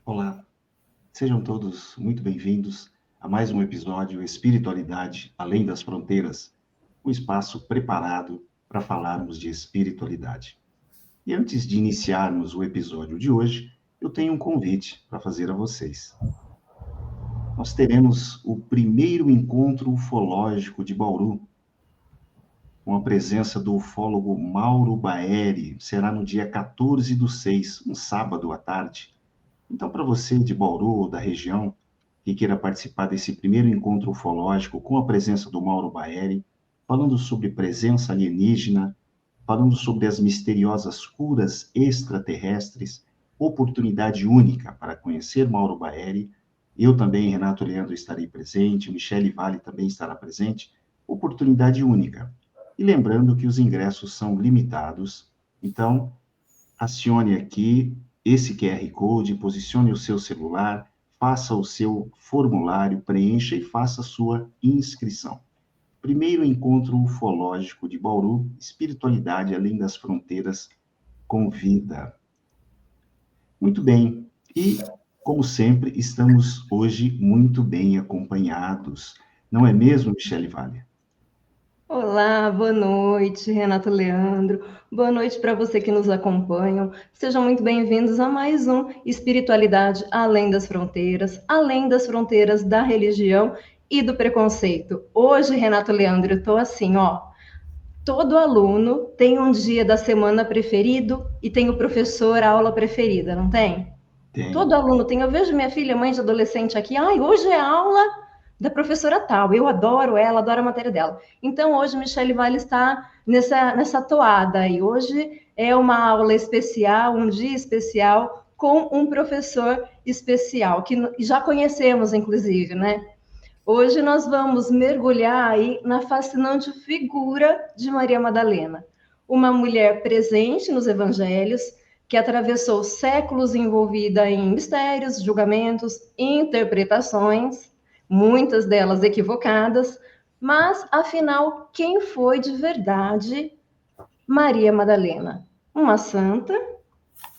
Olá, sejam todos muito bem-vindos a mais um episódio Espiritualidade Além das Fronteiras, um espaço preparado para falarmos de espiritualidade. E antes de iniciarmos o episódio de hoje, eu tenho um convite para fazer a vocês. Nós teremos o primeiro encontro ufológico de Bauru, com a presença do ufólogo Mauro Baeri. Será no dia 14/6, um sábado à tarde. Então, para você de Bauru ou da região que queira participar desse primeiro encontro ufológico com a presença do Mauro Baeri, falando sobre presença alienígena, falando sobre as misteriosas curas extraterrestres, oportunidade única para conhecer Mauro Baeri. Eu também, Renato Leandro, estarei presente, Michele Vale também estará presente. Oportunidade única. E lembrando que os ingressos são limitados, então acione aqui esse QR Code, posicione o seu celular, faça o seu formulário, preencha e faça a sua inscrição. Primeiro encontro ufológico de Bauru, espiritualidade além das fronteiras, convida. Muito bem, e como sempre, estamos hoje muito bem acompanhados. Não é mesmo, Michele Vale? Olá, boa noite, Renato Leandro. Boa noite para você que nos acompanha. Sejam muito bem-vindos a mais um Espiritualidade além das fronteiras da religião e do preconceito. Hoje, Renato Leandro, eu estou assim, ó. Todo aluno tem um dia da semana preferido e tem o professor a aula preferida, não tem? Tem. Todo aluno tem. Eu vejo minha filha, mãe de adolescente aqui, hoje é aula da professora tal, eu adoro ela, adoro a matéria dela. Então, hoje, Michele Vale está nessa toada aí. Hoje é uma aula especial, um dia especial, com um professor especial, que já conhecemos, inclusive, né? Hoje nós vamos mergulhar aí na fascinante figura de Maria Madalena, uma mulher presente nos evangelhos, que atravessou séculos envolvida em mistérios, julgamentos, interpretações, muitas delas equivocadas, mas afinal, quem foi de verdade Maria Madalena? Uma santa,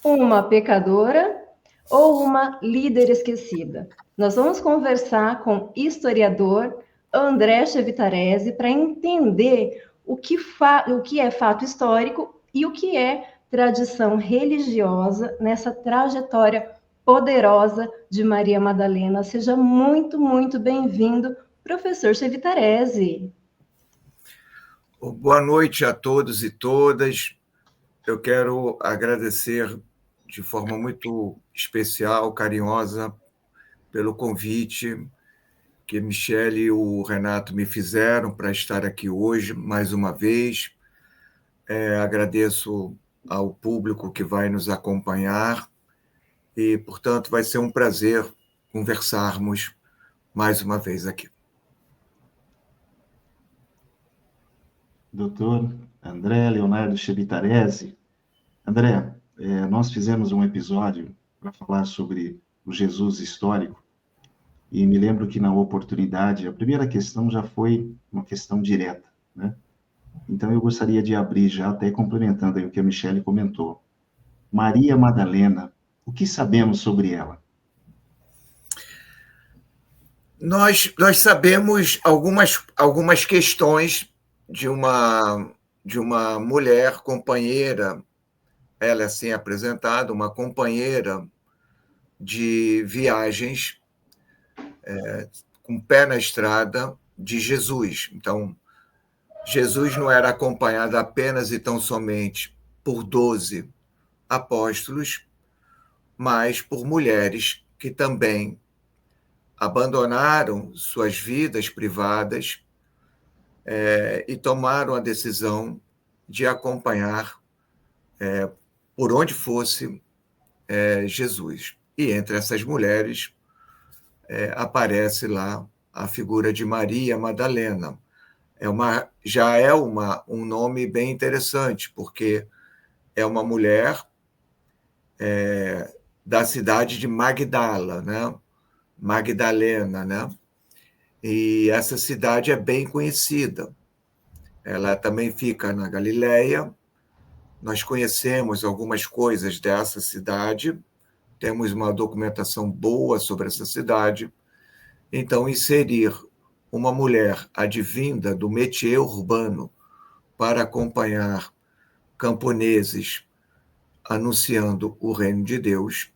uma pecadora ou uma líder esquecida? Nós vamos conversar com o historiador André Chevitarese para entender o que é fato histórico e o que é tradição religiosa nessa trajetória poderosa de Maria Madalena. Seja muito, muito bem-vindo, professor Chevitarese. Boa noite a todos e todas. Eu quero agradecer de forma muito especial, carinhosa, pelo convite que Michele e o Renato me fizeram para estar aqui hoje, mais uma vez. Agradeço ao público que vai nos acompanhar e, portanto, vai ser um prazer conversarmos mais uma vez aqui. Doutor André Leonardo Chebitarese. André, nós fizemos um episódio para falar sobre o Jesus histórico e me lembro que na oportunidade a primeira questão já foi uma questão direta, né? Então eu gostaria de abrir já até complementando aí o que a Michele comentou. Maria Madalena, o que sabemos sobre ela? Nós sabemos algumas questões de uma mulher companheira, ela é assim apresentada, uma companheira de viagens com o pé na estrada de Jesus. Então, Jesus não era acompanhado apenas e tão somente por 12 apóstolos, mas por mulheres que também abandonaram suas vidas privadas e tomaram a decisão de acompanhar por onde fosse Jesus. E entre essas mulheres aparece lá a figura de Maria Madalena. Já é um nome bem interessante, porque é uma mulher da cidade de Magdala, né? Magdalena, né? e essa cidade é bem conhecida. Ela também fica na Galileia. Nós conhecemos algumas coisas dessa cidade, temos uma documentação boa sobre essa cidade. Então, inserir uma mulher advinda do métier urbano para acompanhar camponeses anunciando o reino de Deus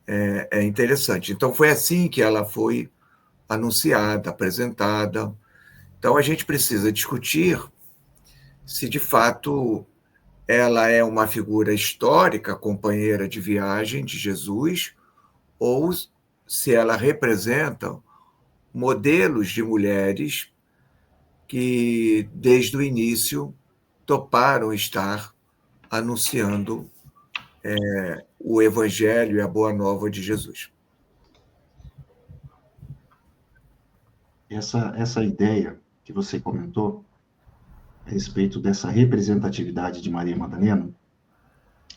é interessante. Então, foi assim que ela foi anunciada, apresentada. Então, a gente precisa discutir se, de fato, ela é uma figura histórica, companheira de viagem de Jesus, ou se ela representa modelos de mulheres que, desde o início, toparam estar anunciando o Evangelho e a Boa Nova de Jesus. Essa ideia que você comentou a respeito dessa representatividade de Maria Madalena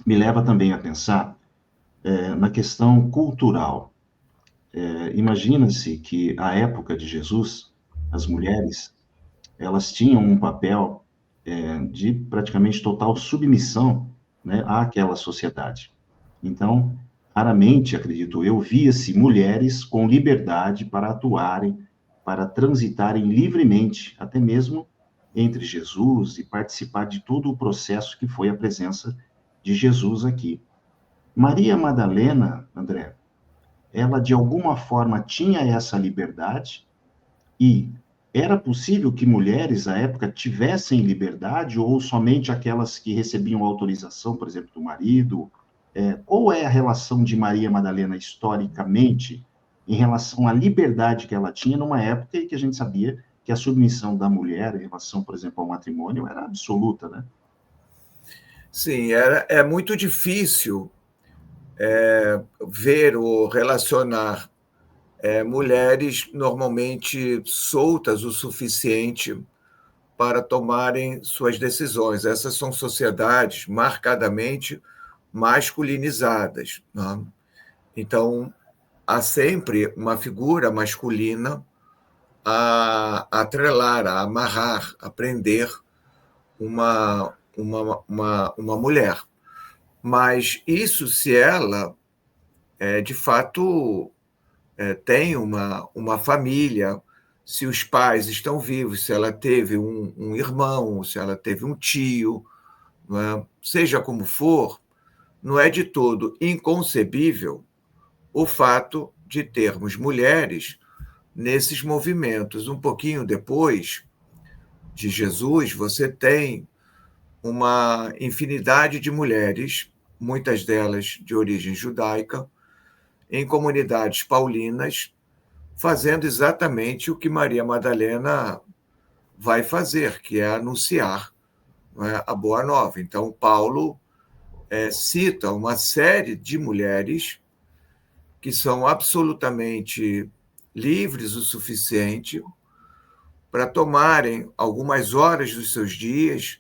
me leva também a pensar na questão cultural. Imagina-se que, à época de Jesus, as mulheres elas tinham um papel de praticamente total submissão, né, àquela sociedade. Então, raramente, acredito eu, via-se mulheres com liberdade para atuarem, para transitarem livremente, até mesmo entre Jesus e participar de todo o processo que foi a presença de Jesus aqui. Maria Madalena, André, ela de alguma forma tinha essa liberdade e era possível que mulheres à época tivessem liberdade ou somente aquelas que recebiam autorização, por exemplo, do marido? Qual é a relação de Maria Madalena historicamente em relação à liberdade que ela tinha numa época em que a gente sabia que a submissão da mulher em relação, por exemplo, ao matrimônio era absoluta, né? Sim, é muito difícil ver ou relacionar mulheres normalmente soltas o suficiente para tomarem suas decisões. Essas são sociedades marcadamente masculinizadas, né? Então, há sempre uma figura masculina a atrelar, a amarrar, a prender uma mulher. Mas isso, se ela, de fato, tem uma família, se os pais estão vivos, se ela teve um irmão, se ela teve um tio, não é? Seja como for, não é de todo inconcebível o fato de termos mulheres nesses movimentos. Um pouquinho depois de Jesus, você tem uma infinidade de mulheres, muitas delas de origem judaica, em comunidades paulinas, fazendo exatamente o que Maria Madalena vai fazer, que é anunciar, não é, a Boa Nova. Então, Paulo cita uma série de mulheres que são absolutamente livres o suficiente para tomarem algumas horas dos seus dias,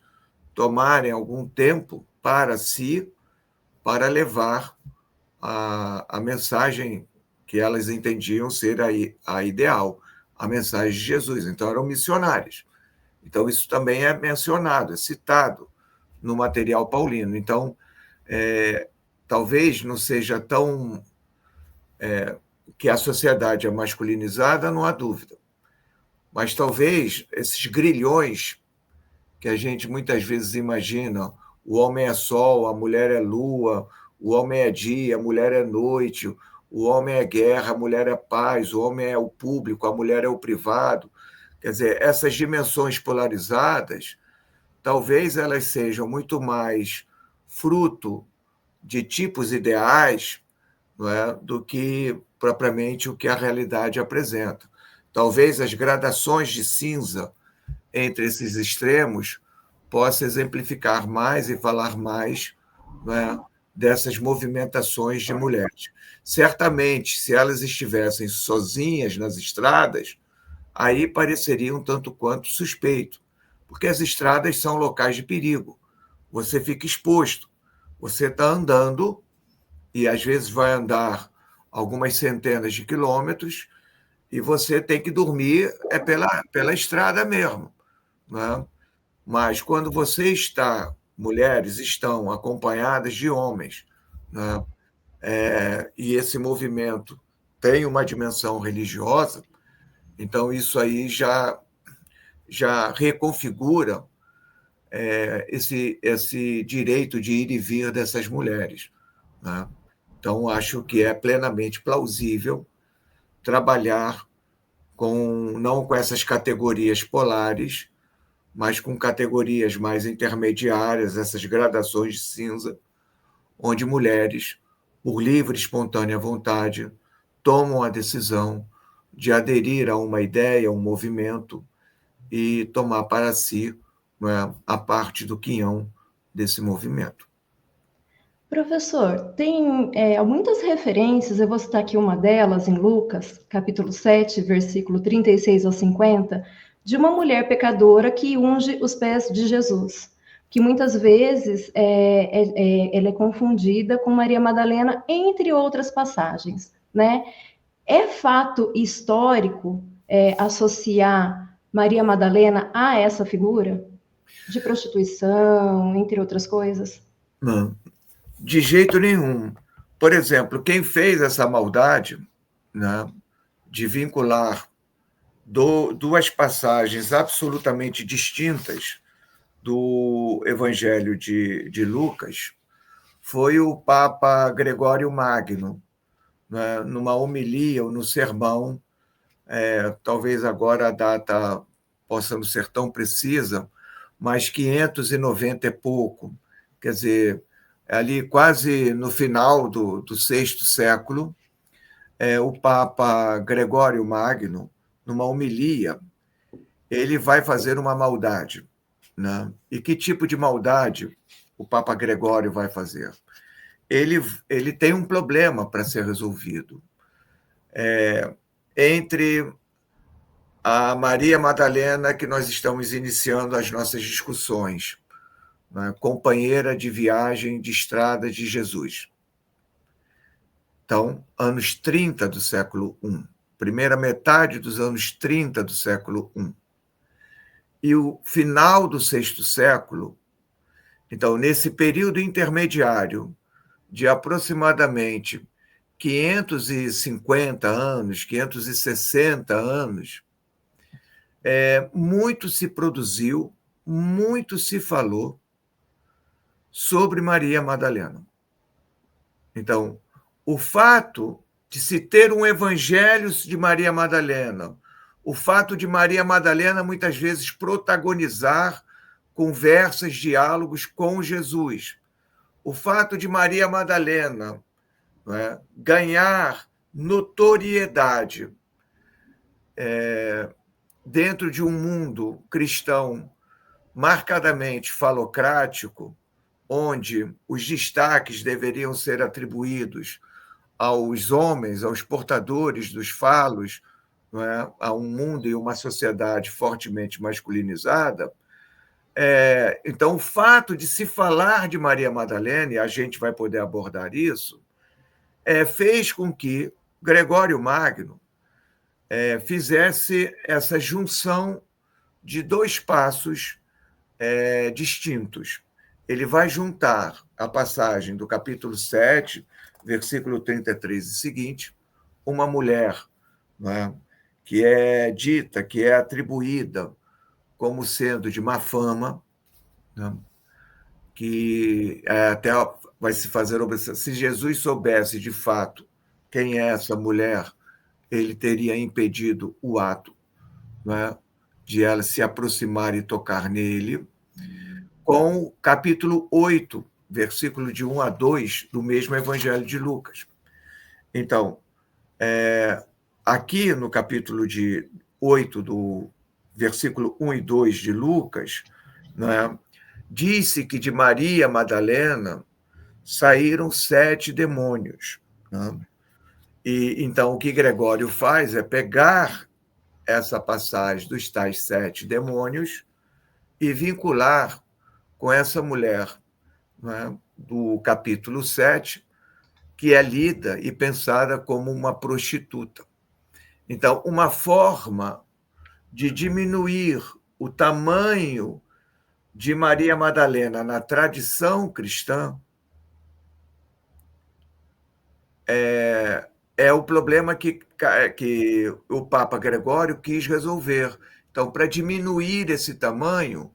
tomarem algum tempo para si, para levar a mensagem que elas entendiam ser a ideal, a mensagem de Jesus. Então, eram missionários. Então, isso também é mencionado, é citado no material paulino. Então, talvez não seja tão... que a sociedade é masculinizada, não há dúvida. Mas talvez esses grilhões que a gente muitas vezes imagina, o homem é sol, a mulher é lua, o homem é dia, a mulher é noite, o homem é guerra, a mulher é paz, o homem é o público, a mulher é o privado. Quer dizer, essas dimensões polarizadas, talvez elas sejam muito mais fruto de tipos ideais, não é, do que propriamente o que a realidade apresenta. Talvez as gradações de cinza entre esses extremos possa exemplificar mais e falar mais, não é, dessas movimentações de mulheres. Certamente, se elas estivessem sozinhas nas estradas, aí pareceria um tanto quanto suspeito, porque as estradas são locais de perigo. Você fica exposto, você está andando e às vezes vai andar algumas centenas de quilômetros e você tem que dormir pela estrada mesmo, né? Mas quando mulheres estão acompanhadas de homens, né? E esse movimento tem uma dimensão religiosa, então isso aí já reconfigura esse direito de ir e vir dessas mulheres, né? Então, acho que é plenamente plausível trabalhar não com essas categorias polares, mas com categorias mais intermediárias, essas gradações de cinza, onde mulheres, por livre e espontânea vontade, tomam a decisão de aderir a uma ideia, a um movimento e tomar para si, né, a parte do quinhão desse movimento. Professor, tem muitas referências, eu vou citar aqui uma delas, em Lucas, capítulo 7, versículo 36 ao 50, de uma mulher pecadora que unge os pés de Jesus, que muitas vezes ela é confundida com Maria Madalena, entre outras passagens, né? É fato histórico associar Maria Madalena a essa figura de prostituição, entre outras coisas? Não, de jeito nenhum. Por exemplo, quem fez essa maldade, né, de vincular duas passagens absolutamente distintas do Evangelho de Lucas foi o Papa Gregório Magno, né, numa homilia ou no sermão, talvez agora a data possa não ser tão precisa, mas 590 e pouco, quer dizer, ali quase no final do sexto século, o Papa Gregório Magno, numa homilia, ele vai fazer uma maldade, né? E que tipo de maldade o Papa Gregório vai fazer? Ele tem um problema para ser resolvido. Entre a Maria Madalena, que nós estamos iniciando as nossas discussões, né? Companheira de viagem de estrada de Jesus. Então, anos 30 do século I, primeira metade dos anos 30 do século I. E o final do sexto século, então, nesse período intermediário de aproximadamente 550 anos, 560 anos, muito se produziu, muito se falou sobre Maria Madalena. Então, o fato de se ter um evangelho de Maria Madalena, o fato de Maria Madalena muitas vezes protagonizar conversas, diálogos com Jesus, o fato de Maria Madalena, né, ganhar notoriedade dentro de um mundo cristão marcadamente falocrático, onde os destaques deveriam ser atribuídos aos homens, aos portadores dos falos, não é? A um mundo e uma sociedade fortemente masculinizada. Então, o fato de se falar de Maria Madalena, e a gente vai poder abordar isso, fez com que Gregório Magno fizesse essa junção de dois passos distintos. Ele vai juntar a passagem do capítulo 7, versículo 33 e seguinte, uma mulher, né, que é dita, que é atribuída como sendo de má fama, né, que até vai se fazer observação. Se Jesus soubesse de fato quem é essa mulher, ele teria impedido o ato, né, de ela se aproximar e tocar nele, com o capítulo 8, versículo de 1 a 2 do mesmo Evangelho de Lucas. Então, aqui no capítulo 8, do versículo 1 e 2 de Lucas, né, disse que de Maria Madalena saíram 7 demônios. Né? E então o que Gregório faz é pegar essa passagem dos tais 7 demônios e vincular com essa mulher, né, do capítulo 7, que é lida e pensada como uma prostituta. Então, uma forma de diminuir o tamanho de Maria Madalena na tradição cristã é o problema que o Papa Gregório quis resolver. Então, para diminuir esse tamanho,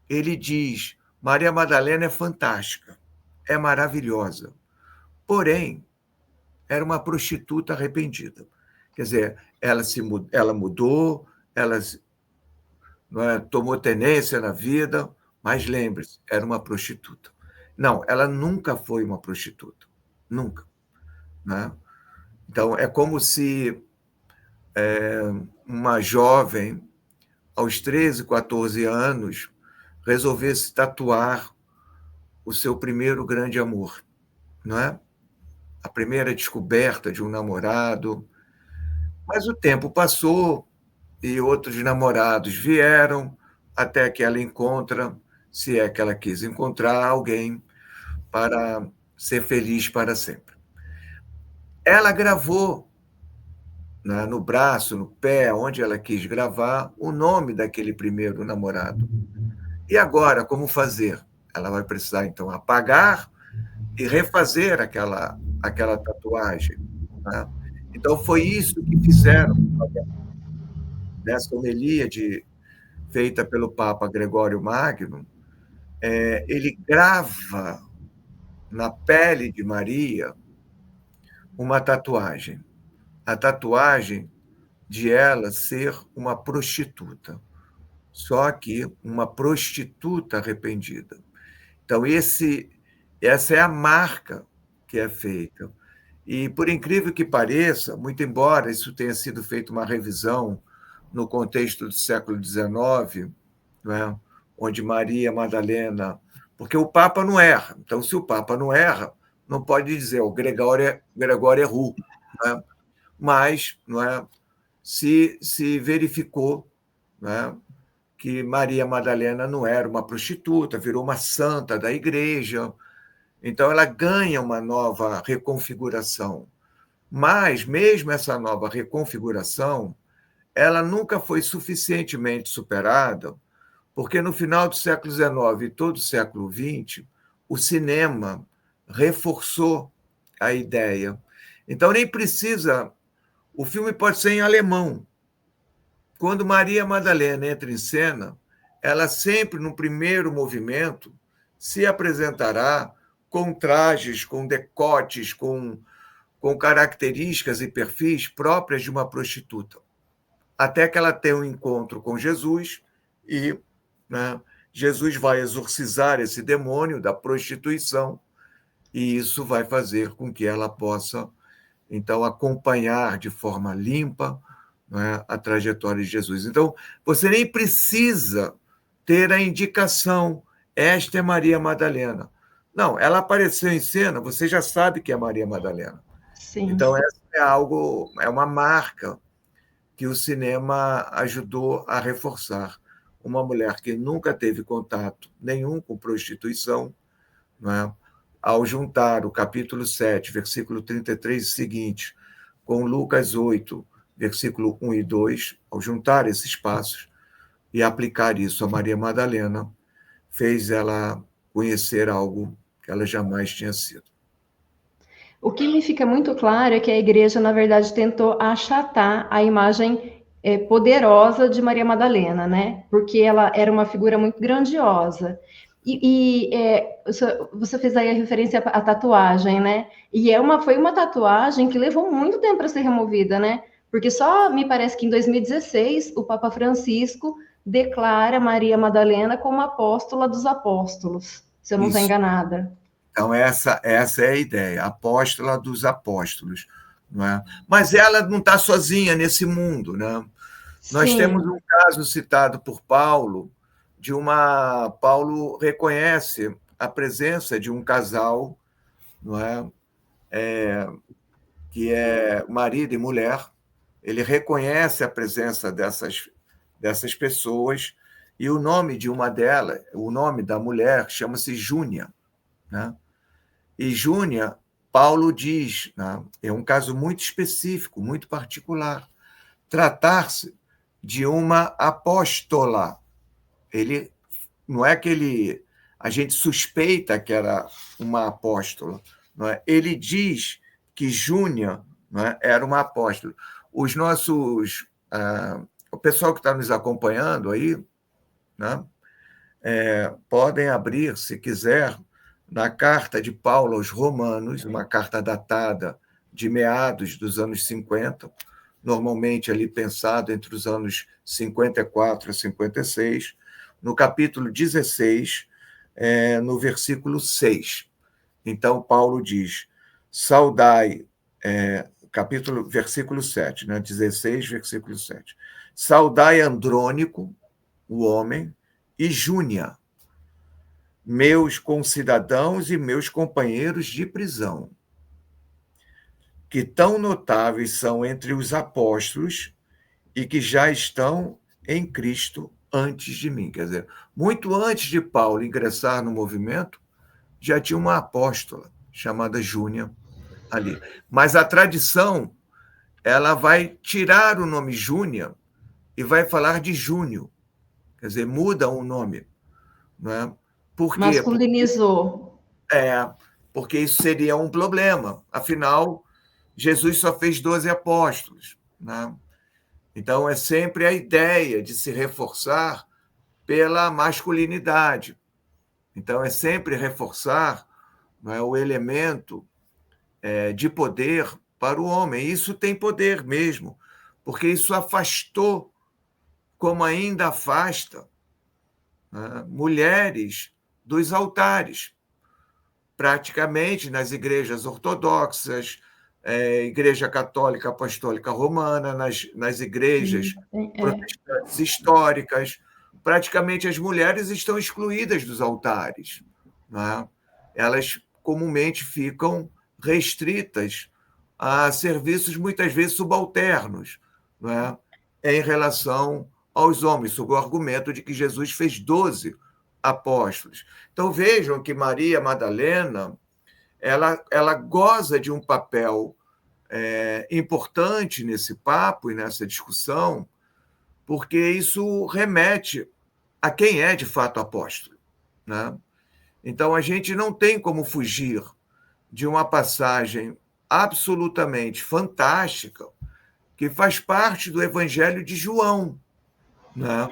ele diz: Maria Madalena é fantástica, é maravilhosa, porém, era uma prostituta arrependida. Quer dizer, ela mudou, ela não é, tomou tenência na vida, mas lembre-se, era uma prostituta. Não, ela nunca foi uma prostituta, nunca. Né? Então, é como se uma jovem, aos 13, 14 anos, resolvesse tatuar o seu primeiro grande amor, não é? A primeira descoberta de um namorado. Mas o tempo passou e outros namorados vieram até que ela encontra, se é que ela quis encontrar alguém para ser feliz para sempre. Ela gravou, né, no braço, no pé, onde ela quis gravar, o nome daquele primeiro namorado. E agora, como fazer? Ela vai precisar, então, apagar e refazer aquela tatuagem. Né? Então, foi isso que fizeram nessa homilia feita pelo Papa Gregório Magno. Ele grava na pele de Maria uma tatuagem. A tatuagem de ela ser uma prostituta. Só que uma prostituta arrependida. Então, essa é a marca que é feita. E, por incrível que pareça, muito embora isso tenha sido feito uma revisão no contexto do século XIX, né, onde Maria Madalena... Porque o Papa não erra. Então, se o Papa não erra, não pode dizer o Gregório errou. Né? Mas não é, se verificou, né, que Maria Madalena não era uma prostituta, virou uma santa da igreja. Então, ela ganha uma nova reconfiguração. Mas, mesmo essa nova reconfiguração, ela nunca foi suficientemente superada, porque no final do século XIX e todo o século XX, o cinema reforçou a ideia. Então, nem precisa... O filme pode ser em alemão. Quando Maria Madalena entra em cena, ela sempre, no primeiro movimento, se apresentará com trajes, com decotes, com características e perfis próprias de uma prostituta. Até que ela tenha um encontro com Jesus e, né, Jesus vai exorcizar esse demônio da prostituição e isso vai fazer com que ela possa, então, acompanhar de forma limpa, né, a trajetória de Jesus. Então, você nem precisa ter a indicação, esta é Maria Madalena. Não, ela apareceu em cena, você já sabe que é Maria Madalena. Sim. Então, essa é uma marca que o cinema ajudou a reforçar. Uma mulher que nunca teve contato nenhum com prostituição, né, ao juntar o capítulo 7, versículo 33 e seguinte, com Lucas 8, versículo 1 e 2, ao juntar esses passos e aplicar isso a Maria Madalena, fez ela conhecer algo que ela jamais tinha sido. O que me fica muito claro é que a igreja, na verdade, tentou achatar a imagem poderosa de Maria Madalena, né? Porque ela era uma figura muito grandiosa. Você fez aí a referência à tatuagem, né? E foi uma tatuagem que levou muito tempo para ser removida, né? Porque só me parece que em 2016 o Papa Francisco declara Maria Madalena como apóstola dos apóstolos, se eu não estou enganada. Então, essa é a ideia, apóstola dos apóstolos. Não é? Mas ela não está sozinha nesse mundo. Né? Nós temos um caso citado por Paulo, Paulo reconhece a presença de um casal, não é? Que é marido e mulher, ele reconhece a presença dessas pessoas, e o nome de uma delas, o nome da mulher, chama-se Júnia. Né? E Júnia, Paulo diz, né, é um caso muito específico, muito particular, tratar-se de uma apóstola. Ele não é que a gente suspeita que era uma apóstola, não é? Ele diz que Júnia, não é, era uma apóstola. Os nossos o pessoal que está nos acompanhando aí, né, podem abrir, se quiser, na carta de Paulo aos Romanos, uma carta datada de meados dos anos 50, normalmente ali pensado entre os anos 54 a 56, no capítulo 16, no versículo 6. Então, Paulo diz, saudai, versículo 7, né? 16, versículo 7. Saudai Andrônico, o homem, e Júnia, meus concidadãos e meus companheiros de prisão, que tão notáveis são entre os apóstolos e que já estão em Cristo antes de mim. Quer dizer, muito antes de Paulo ingressar no movimento, já tinha uma apóstola chamada Júnia ali. Mas a tradição, ela vai tirar o nome Júnia e vai falar de Júnio. Quer dizer, muda o nome. Não é? Por quê? Masculinizou. Porque isso seria um problema. Afinal, Jesus só fez 12 apóstolos. Né? Então, é sempre a ideia de se reforçar pela masculinidade. Então, é sempre reforçar, não é, o elemento de poder para o homem. Isso tem poder mesmo, porque isso afastou, como ainda afasta, né, mulheres dos altares. Praticamente nas igrejas ortodoxas, Igreja Católica Apostólica Romana, nas igrejas protestantes históricas, praticamente as mulheres estão excluídas dos altares. Né? Elas comumente ficam restritas a serviços muitas vezes subalternos, né? Em relação aos homens, sob o argumento de que Jesus fez 12 apóstolos. Então vejam que Maria Madalena ela goza de um papel importante nesse papo e nessa discussão, porque isso remete a quem é de fato apóstolo. Né? Então a gente não tem como fugir de uma passagem absolutamente fantástica que faz parte do Evangelho de João. Né?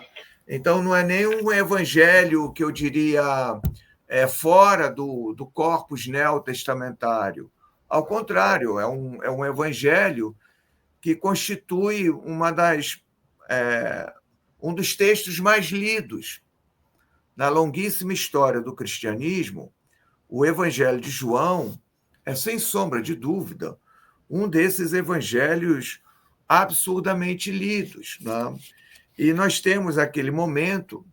Então, não é nem um evangelho que eu diria fora do corpus neotestamentário. Ao contrário, é um evangelho que constitui um dos textos mais lidos. Na longuíssima história do cristianismo, o Evangelho de João é, sem sombra de dúvida, um desses evangelhos absurdamente lidos. Né? E nós temos aquele momento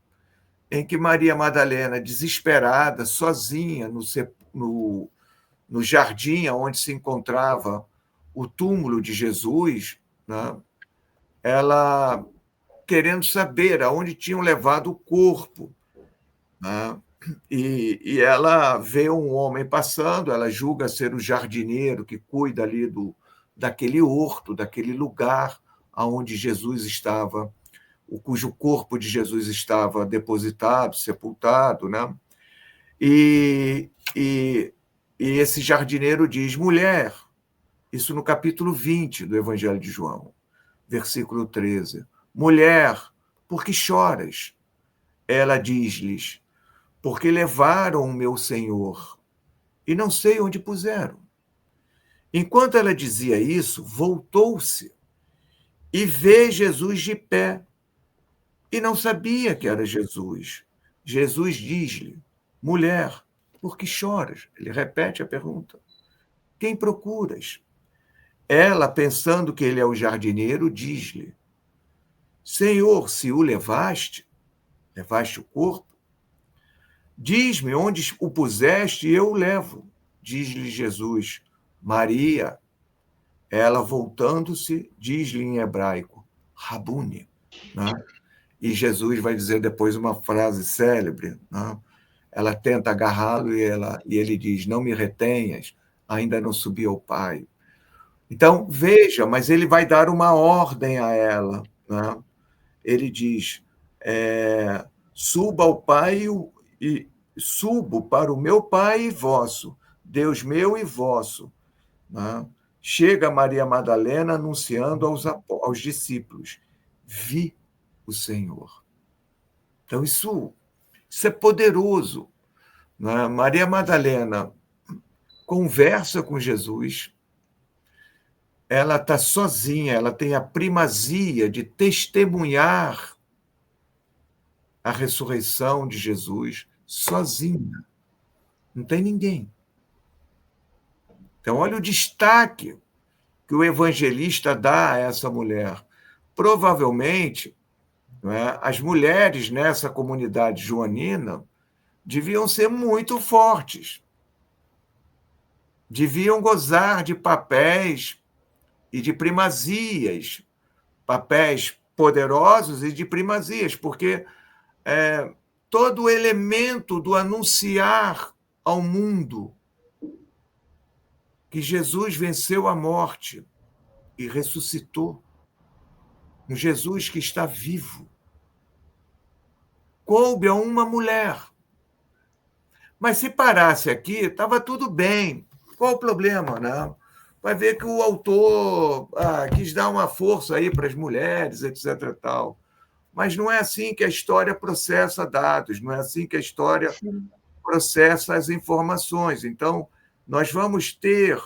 em que Maria Madalena, desesperada, sozinha, no jardim onde se encontrava o túmulo de Jesus, né? Ela querendo saber aonde tinham levado o corpo. Né? E ela vê um homem passando, ela julga ser o jardineiro que cuida ali daquele horto, daquele lugar onde Jesus estava, cujo corpo de Jesus estava depositado, sepultado, né? E esse jardineiro diz, mulher, isso no capítulo 20 do Evangelho de João, versículo 13, mulher, por que choras? Ela diz-lhes, porque levaram o meu Senhor e não sei onde puseram. Enquanto ela dizia isso, voltou-se e vê Jesus de pé, e não sabia que era Jesus. Jesus diz-lhe, mulher, por que choras? Ele repete a pergunta. Quem procuras? Ela, pensando que ele é o jardineiro, diz-lhe, Senhor, se o levaste o corpo, diz-me onde o puseste e eu o levo. Diz-lhe Jesus, Maria. Ela, voltando-se, diz-lhe em hebraico, Rabuni. Né? E Jesus vai dizer depois uma frase célebre. Né? Ela tenta agarrá-lo e ele diz, não me retenhas, ainda não subi ao Pai. Então, veja, mas ele vai dar uma ordem a ela, né? Ele diz, suba ao Pai e subo para o meu Pai e vosso, Deus meu e vosso. Né? Chega Maria Madalena anunciando aos discípulos, vi o Senhor. Então, isso é poderoso. Né? Maria Madalena conversa com Jesus, ela está sozinha, ela tem a primazia de testemunhar a ressurreição de Jesus sozinha. Não tem ninguém. Então, olha o destaque que o evangelista dá a essa mulher. Provavelmente, não é, as mulheres nessa comunidade joanina deviam ser muito fortes, deviam gozar de papéis e de primazias, papéis poderosos e de primazias, porque todo o elemento do anunciar ao mundo que Jesus venceu a morte e ressuscitou, um Jesus que está vivo, coube a uma mulher. Mas se parasse aqui, estava tudo bem. Qual o problema, né? Vai ver que o autor quis dar uma força aí para as mulheres, etc. e tal. Mas não é assim que a história processa dados, não é assim que a história processa as informações. Então, nós vamos ter,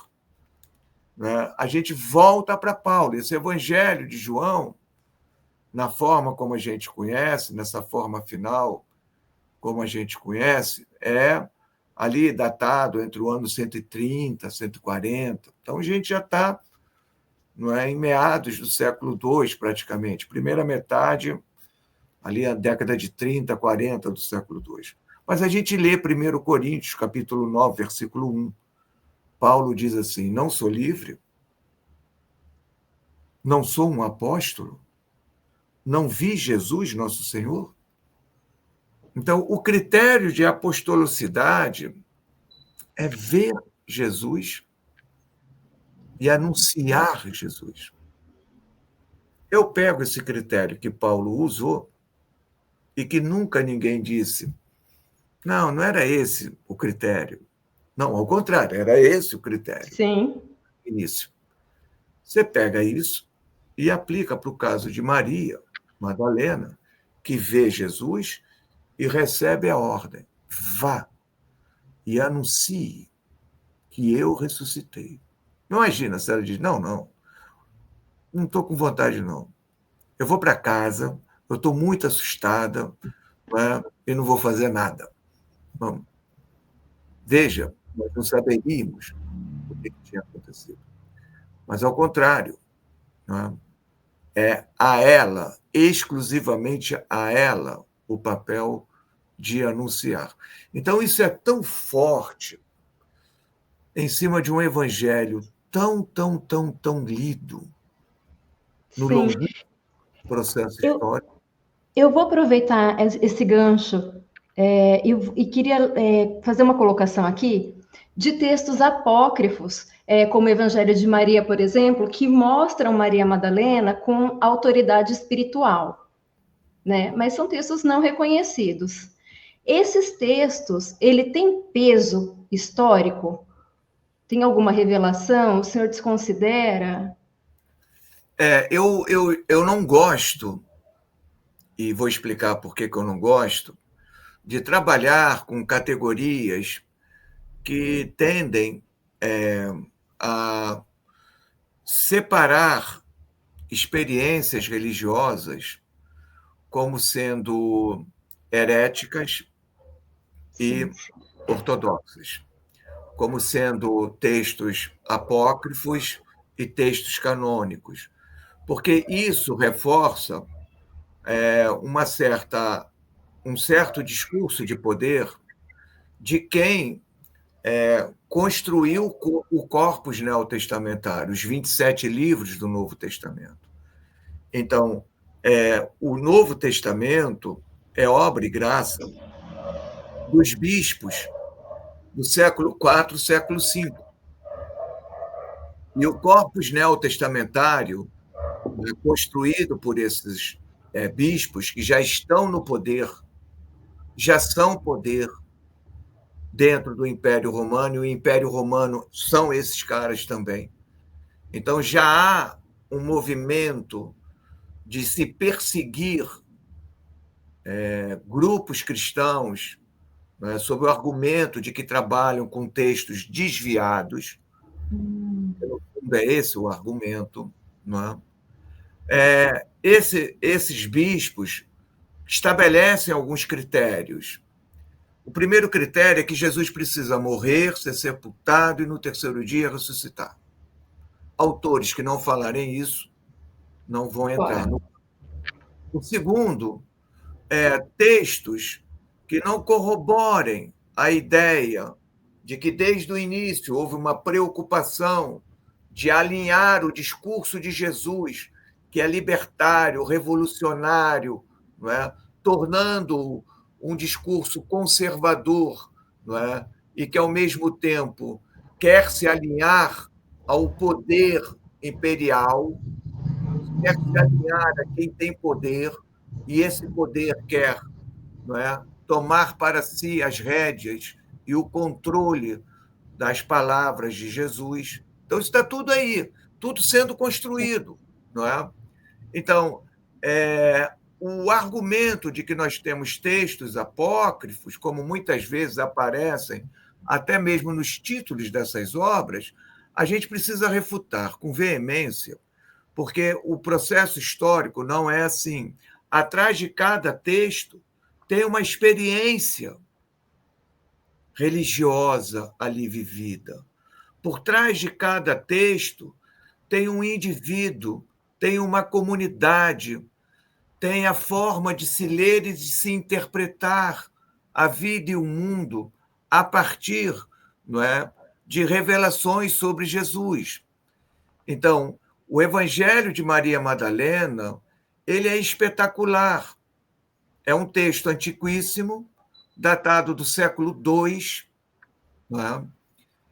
né, a gente volta para Paulo. Esse evangelho de João, na forma como a gente conhece, nessa forma final, como a gente conhece, é ali datado entre o ano 130 e 140. Então, a gente já está, não é, em meados do século II, praticamente. Primeira metade, ali a década de 30, 40 do século II. Mas a gente lê 1 Coríntios, capítulo 9, versículo 1. Paulo diz assim, não sou livre, não sou um apóstolo, não vi Jesus, nosso Senhor. Então, o critério de apostolicidade é ver Jesus e anunciar Jesus. Eu pego esse critério que Paulo usou e que nunca ninguém disse, não era esse o critério. Não, ao contrário, era esse o critério. Sim. Início. Você pega isso e aplica para o caso de Maria Madalena, que vê Jesus e recebe a ordem, vá e anuncie que eu ressuscitei. Imagina se ela diz, não estou com vontade, não. Eu vou para casa, eu estou muito assustada, né, e não vou fazer nada. Vamos. Veja, nós não saberíamos o que tinha acontecido. Mas, ao contrário, né, é a ela, exclusivamente a ela, o papel de anunciar. Então, isso é tão forte em cima de um evangelho tão lido no longo processo histórico. Eu vou aproveitar esse gancho e queria fazer uma colocação aqui de textos apócrifos, como o Evangelho de Maria, por exemplo, que mostram Maria Madalena com autoridade espiritual, né? Mas são textos não reconhecidos. Esses textos, ele tem peso histórico? Tem alguma revelação? O senhor desconsidera? Eu não gosto, e vou explicar por que eu não gosto, de trabalhar com categorias que tendem a separar experiências religiosas como sendo heréticas e ortodoxas, como sendo textos apócrifos e textos canônicos, porque isso reforça um certo discurso de poder de quem construiu o corpus neotestamentário, os 27 livros do Novo Testamento. Então, o Novo Testamento é obra e graça dos bispos do século IV, século V. E o corpus neotestamentário, né, construído por esses bispos que já estão no poder, já são poder dentro do Império Romano, e o Império Romano são esses caras também. Então, já há um movimento de se perseguir grupos cristãos, né, sob o argumento de que trabalham com textos desviados. Pelo fundo, é esse o argumento. Não é? Esses bispos estabelecem alguns critérios. O primeiro critério é que Jesus precisa morrer, ser sepultado e no terceiro dia ressuscitar. Autores que não falarem isso não vão entrar no. O segundo textos que não corroborem a ideia de que, desde o início, houve uma preocupação de alinhar o discurso de Jesus, que é libertário, revolucionário, não é? Tornando um discurso conservador, não é? E que, ao mesmo tempo, quer se alinhar ao poder imperial, quer se alinhar a quem tem poder, e esse poder quer, não é, tomar para si as rédeas e o controle das palavras de Jesus. Então, isso está tudo aí, tudo sendo construído. Não é? Então, o argumento de que nós temos textos apócrifos, como muitas vezes aparecem, até mesmo nos títulos dessas obras, a gente precisa refutar com veemência, porque o processo histórico não é assim. Atrás de cada texto tem uma experiência religiosa ali vivida. Por trás de cada texto tem um indivíduo, tem uma comunidade, tem a forma de se ler e de se interpretar a vida e o mundo a partir, não é, de revelações sobre Jesus. Então, o Evangelho de Maria Madalena, ele é espetacular. É um texto antiquíssimo, datado do século II, não é?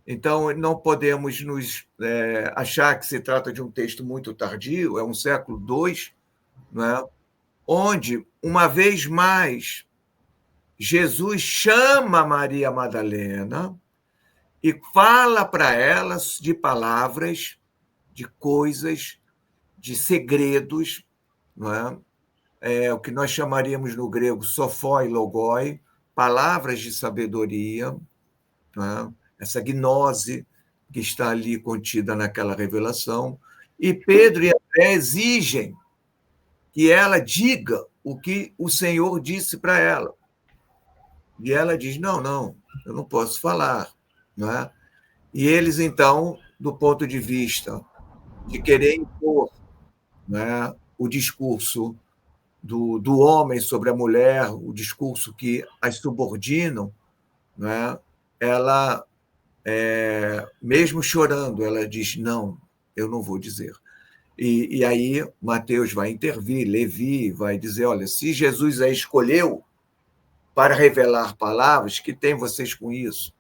Então, não podemos achar que se trata de um texto muito tardio, é um século II, não é? Onde, uma vez mais, Jesus chama Maria Madalena e fala para ela de palavras, de coisas, de segredos, não é? O que nós chamaríamos no grego sofoi logoi, palavras de sabedoria, não é? Essa gnose que está ali contida naquela revelação. E Pedro e André exigem que ela diga o que o Senhor disse para ela. E ela diz, não, eu não posso falar. Não é? E eles, então, do ponto de vista de querer impor, não é, o discurso do homem sobre a mulher, o discurso que as subordinam, não é? Ela, mesmo chorando, ela diz, não, eu não vou dizer. E aí Mateus vai intervir, Levi vai dizer, olha, se Jesus a escolheu para revelar palavras, que tem vocês com isso?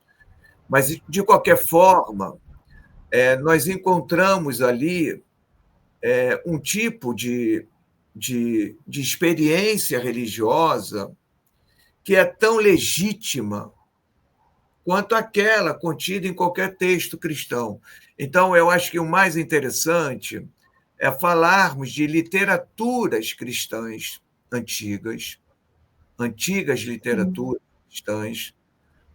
Mas, de qualquer forma, nós encontramos ali um tipo de experiência religiosa que é tão legítima quanto aquela contida em qualquer texto cristão. Então, eu acho que o mais interessante é falarmos de literaturas cristãs antigas literaturas cristãs,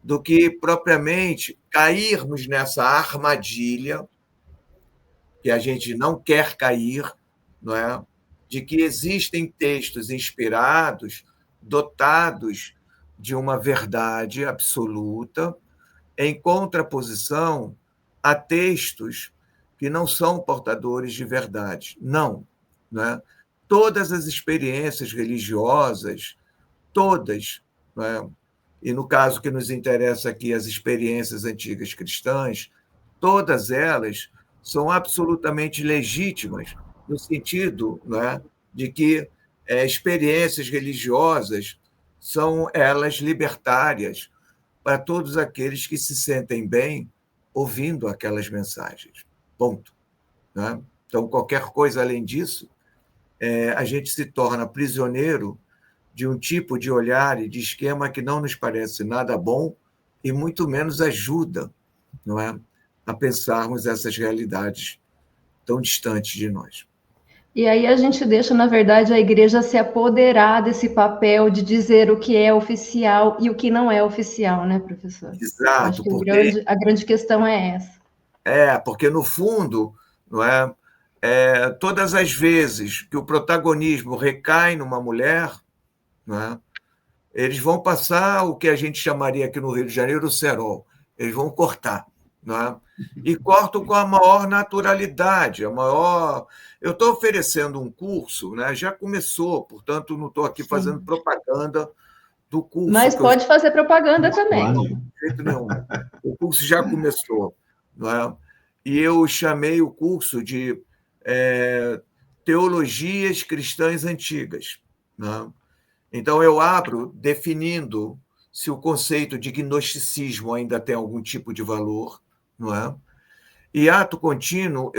do que propriamente cairmos nessa armadilha que a gente não quer cair, não é? De que existem textos inspirados, dotados de uma verdade absoluta, em contraposição a textos que não são portadores de verdade. Não. É? Todas as experiências religiosas, todas, não é? E no caso que nos interessa aqui, as experiências antigas cristãs, todas elas são absolutamente legítimas, no sentido, não é, de que experiências religiosas são elas libertárias para todos aqueles que se sentem bem ouvindo aquelas mensagens. ponto, né? Então, qualquer coisa além disso, a gente se torna prisioneiro de um tipo de olhar e de esquema que não nos parece nada bom e muito menos ajuda, não é, a pensarmos essas realidades tão distantes de nós. E aí a gente deixa, na verdade, a igreja se apoderar desse papel de dizer o que é oficial e o que não é oficial, né, professor? Acho Exato, que porque a grande questão é essa. porque no fundo, não todas as vezes que o protagonismo recai numa mulher, não é, eles vão passar o que a gente chamaria aqui no Rio de Janeiro o cerol. Eles vão cortar, não é? E cortam com a maior naturalidade, a maior. Eu estou oferecendo um curso, né? Já começou, portanto, não estou aqui fazendo Sim. propaganda do curso. Mas pode fazer propaganda Mas também. claro. De jeito nenhum. O curso já começou, não é? E eu chamei o curso de Teologias Cristãs Antigas, não é? Então, eu abro definindo se o conceito de gnosticismo ainda tem algum tipo de valor, não é? E, ato contínuo,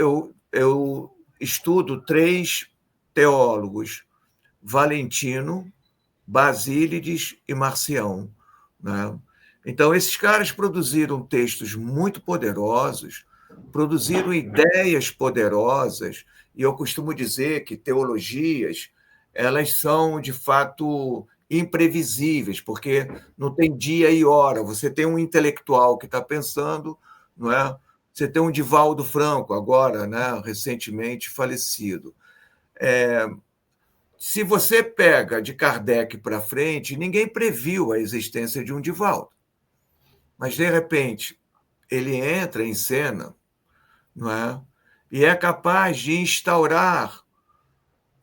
eu estudo 3 teólogos, Valentino, Basílides e Marcião, né? Então, esses caras produziram textos muito poderosos, produziram ideias poderosas, e eu costumo dizer que teologias, elas são, de fato, imprevisíveis, porque não tem dia e hora. Você tem um intelectual que está pensando, não é? Você tem um Divaldo Franco, agora, né, recentemente falecido. Se você pega de Kardec para frente, ninguém previu a existência de um Divaldo. Mas, de repente, ele entra em cena, não é? E é capaz de instaurar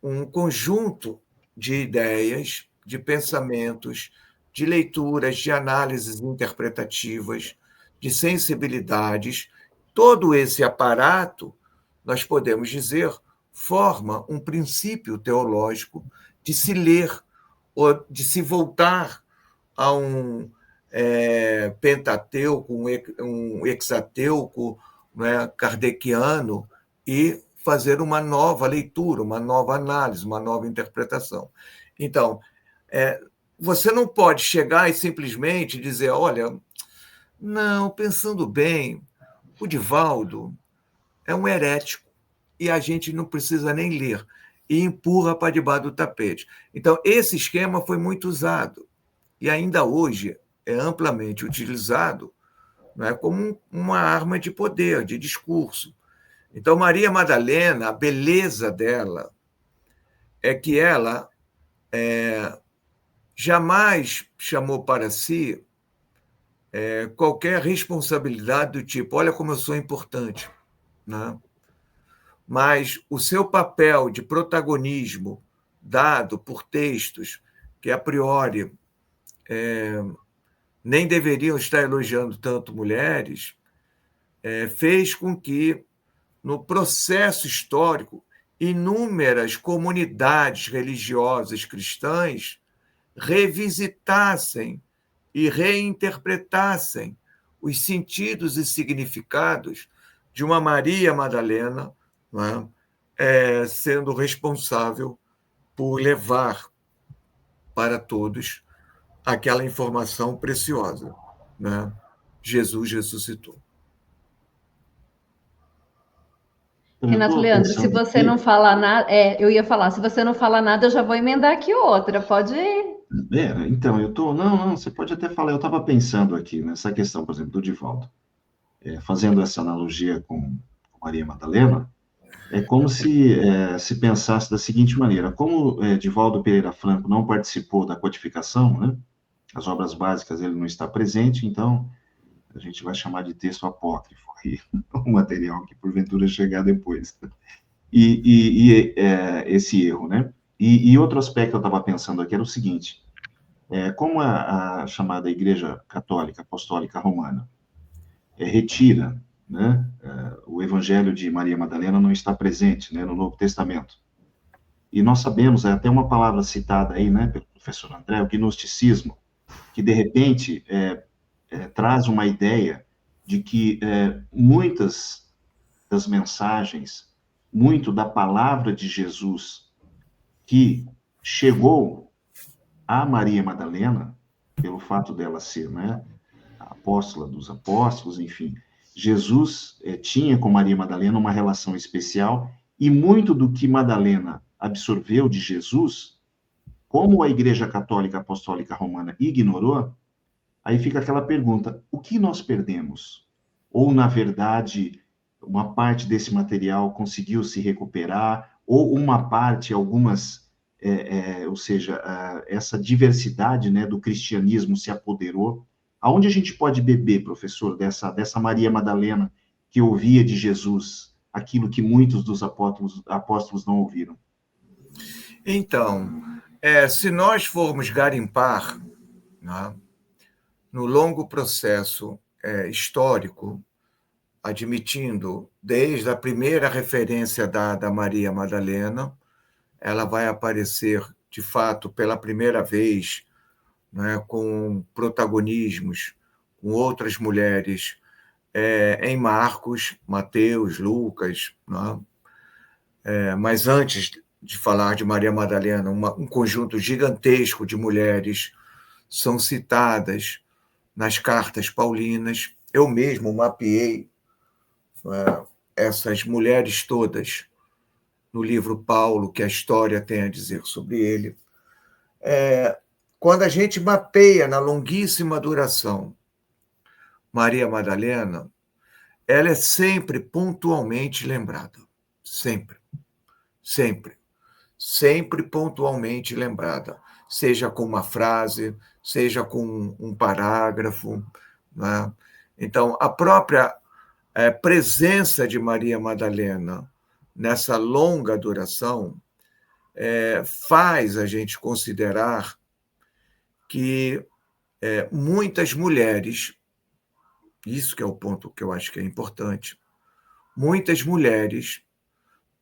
um conjunto de ideias, de pensamentos, de leituras, de análises interpretativas, de sensibilidades. Todo esse aparato, nós podemos dizer, forma um princípio teológico de se ler, ou de se voltar a um Pentateuco, um Hexateuco, kardeciano, e fazer uma nova leitura, uma nova análise, uma nova interpretação. Então, você não pode chegar e simplesmente dizer, olha, não, pensando bem, o Divaldo é um herético e a gente não precisa nem ler, e empurra para debaixo do tapete. Então, esse esquema foi muito usado e ainda hoje é amplamente utilizado, como uma arma de poder, de discurso. Então, Maria Madalena, a beleza dela é que ela jamais chamou para si qualquer responsabilidade do tipo, olha como eu sou importante, né? Mas o seu papel de protagonismo dado por textos que, a priori, nem deveriam estar elogiando tanto mulheres, fez com que, no processo histórico, inúmeras comunidades religiosas cristãs revisitassem e reinterpretassem os sentidos e significados de uma Maria Madalena, sendo responsável por levar para todos aquela informação preciosa, né? Jesus ressuscitou. Renato Leandro, se você não falar nada, eu ia falar, se você não falar nada, eu já vou emendar aqui outra, pode ir. Então, não, você pode até falar, eu estava pensando aqui nessa questão, por exemplo, do Divaldo, fazendo essa analogia com Maria Madalena, é como se pensasse da seguinte maneira, como Divaldo Pereira Franco não participou da codificação, né, as obras básicas ele não está presente, então a gente vai chamar de texto apócrifo, aí, o material que porventura chegar depois. Esse erro, né? E outro aspecto que eu estava pensando aqui era o seguinte, como a chamada Igreja Católica Apostólica Romana retira, né, o Evangelho de Maria Madalena não está presente, né, no Novo Testamento. E nós sabemos, até uma palavra citada aí, né, pelo professor André, o gnosticismo, que de repente traz uma ideia de que muitas das mensagens, muito da palavra de Jesus que chegou a Maria Madalena, pelo fato dela ser, né, a apóstola dos apóstolos, enfim, Jesus tinha com Maria Madalena uma relação especial e muito do que Madalena absorveu de Jesus, como a Igreja Católica Apostólica Romana ignorou, aí fica aquela pergunta: o que nós perdemos? Ou, na verdade, uma parte desse material conseguiu se recuperar, ou uma parte, algumas, ou seja, essa diversidade, né, do cristianismo se apoderou. Aonde a gente pode beber, professor, dessa Maria Madalena que ouvia de Jesus aquilo que muitos dos apóstolos não ouviram? Então, se nós formos garimpar, né, no longo processo histórico, admitindo desde a primeira referência dada a Maria Madalena, ela vai aparecer, de fato, pela primeira vez, né, com protagonismos com outras mulheres em Marcos, Mateus, Lucas, né? Mas antes de falar de Maria Madalena, um conjunto gigantesco de mulheres são citadas nas cartas paulinas. Eu mesmo mapeei essas mulheres todas no livro Paulo, que a história tem a dizer sobre ele. Quando a gente mapeia na longuíssima duração Maria Madalena, ela é sempre pontualmente lembrada. Sempre. Sempre. Sempre pontualmente lembrada. Seja com uma frase, seja com um parágrafo, né? Então, a própria presença de Maria Madalena nessa longa duração faz a gente considerar que muitas mulheres, isso que é o ponto que eu acho que é importante, muitas mulheres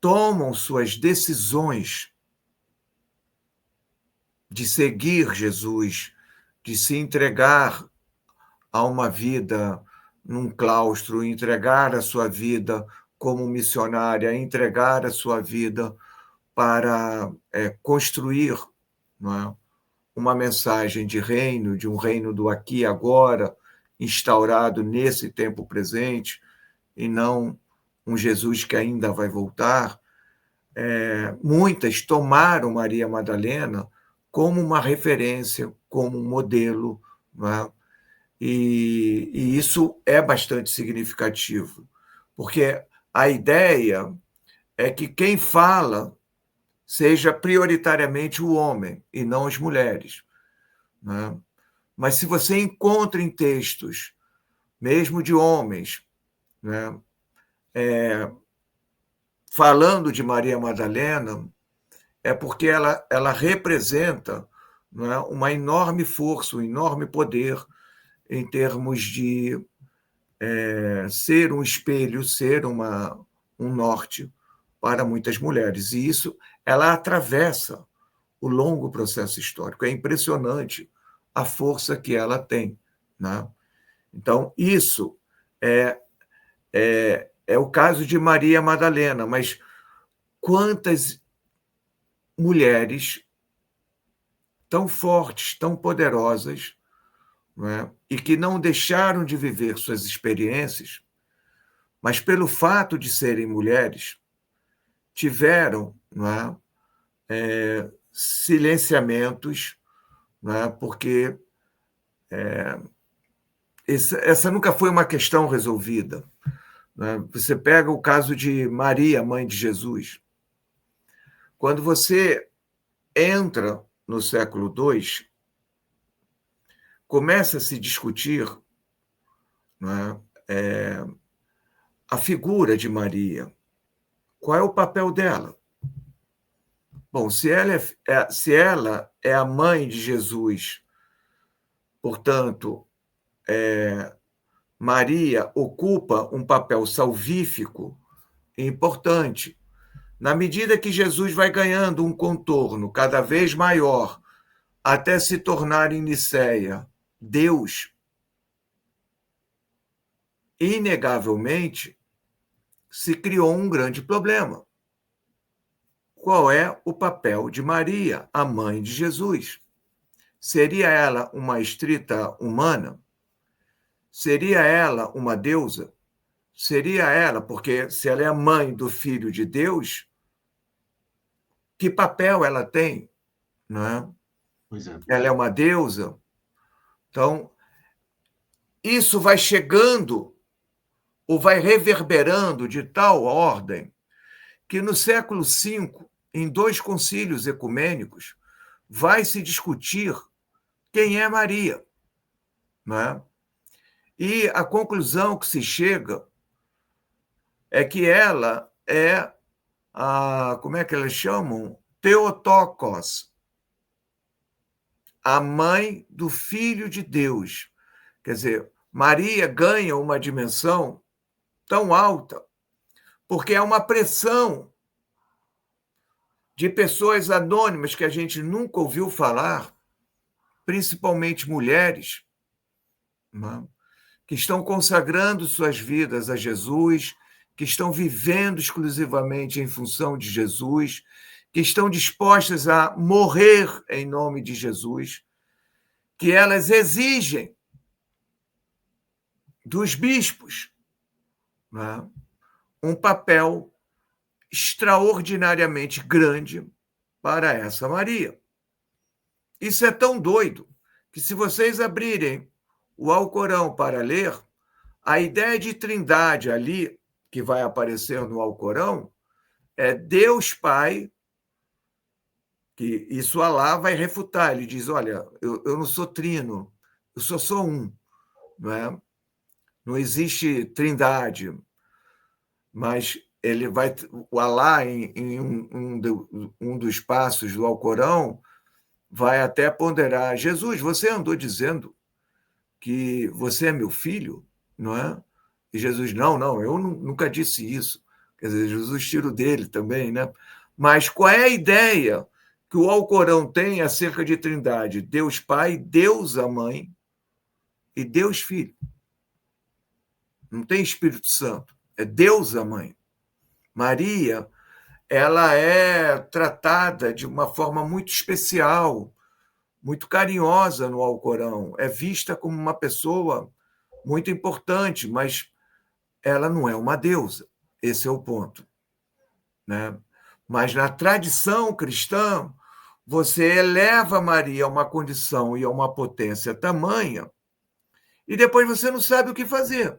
tomam suas decisões de seguir Jesus, de se entregar a uma vida num claustro, entregar a sua vida como missionária, entregar a sua vida para construir, não é, uma mensagem de reino, de um reino do aqui e agora, instaurado nesse tempo presente, e não um Jesus que ainda vai voltar. Muitas tomaram Maria Madalena como uma referência, como um modelo, não é? E isso é bastante significativo, porque a ideia é que quem fala seja prioritariamente o homem e não as mulheres, né? Mas se você encontra em textos, mesmo de homens, né, falando de Maria Madalena, é porque ela representa, não é, uma enorme força, um enorme poder em termos de ser um espelho, ser um norte para muitas mulheres. E isso ela atravessa o longo processo histórico. É impressionante a força que ela tem, né? Então, isso é o caso de Maria Madalena, mas quantas mulheres tão fortes, tão poderosas, não é? E que não deixaram de viver suas experiências, mas pelo fato de serem mulheres, tiveram, não é, silenciamentos, não é? Porque essa nunca foi uma questão resolvida, não é? Você pega o caso de Maria, mãe de Jesus. Quando você entra no século II, começa a se discutir, não é, a figura de Maria. Qual é o papel dela? Bom, se ela é a mãe de Jesus, portanto, Maria ocupa um papel salvífico importante. Na medida que Jesus vai ganhando um contorno cada vez maior, até se tornar em Nicéia Deus, inegavelmente, se criou um grande problema. Qual é o papel de Maria, a mãe de Jesus? Seria ela uma estrita humana? Seria ela uma deusa? Seria ela, porque se ela é a mãe do Filho de Deus, que papel ela tem? Não é? Pois é. Ela é uma deusa? Então, isso vai chegando ou vai reverberando de tal ordem que no século V, em 2 concílios ecumênicos, vai se discutir quem é Maria. Não é? E a conclusão que se chega é que ela é como é que elas chamam? Theotokos, a mãe do Filho de Deus. Quer dizer, Maria ganha uma dimensão tão alta porque é uma pressão de pessoas anônimas que a gente nunca ouviu falar, principalmente mulheres, né, que estão consagrando suas vidas a Jesus, que estão vivendo exclusivamente em função de Jesus, que estão dispostas a morrer em nome de Jesus, que elas exigem dos bispos, né, um papel extraordinariamente grande para essa Maria. Isso é tão doido que, se vocês abrirem o Alcorão para ler, a ideia de trindade ali, que vai aparecer no Alcorão, é Deus Pai, que isso Alá vai refutar. Ele diz, olha, eu não sou trino, eu só sou um. Não é? Não existe trindade, mas ele vai, o Alá, em um dos passos do Alcorão, vai até ponderar, Jesus, você andou dizendo que você é meu filho, não é? E Jesus, não, eu nunca disse isso. Quer dizer, Jesus tira o dele também, né? Mas qual é a ideia que o Alcorão tem acerca de trindade? Deus Pai, Deus a Mãe e Deus Filho. Não tem Espírito Santo, é Deus a Mãe. Maria, ela é tratada de uma forma muito especial, muito carinhosa no Alcorão. É vista como uma pessoa muito importante, mas ela não é uma deusa. Esse é o ponto, né? Mas na tradição cristã, você eleva Maria a uma condição e a uma potência tamanha, e depois você não sabe o que fazer.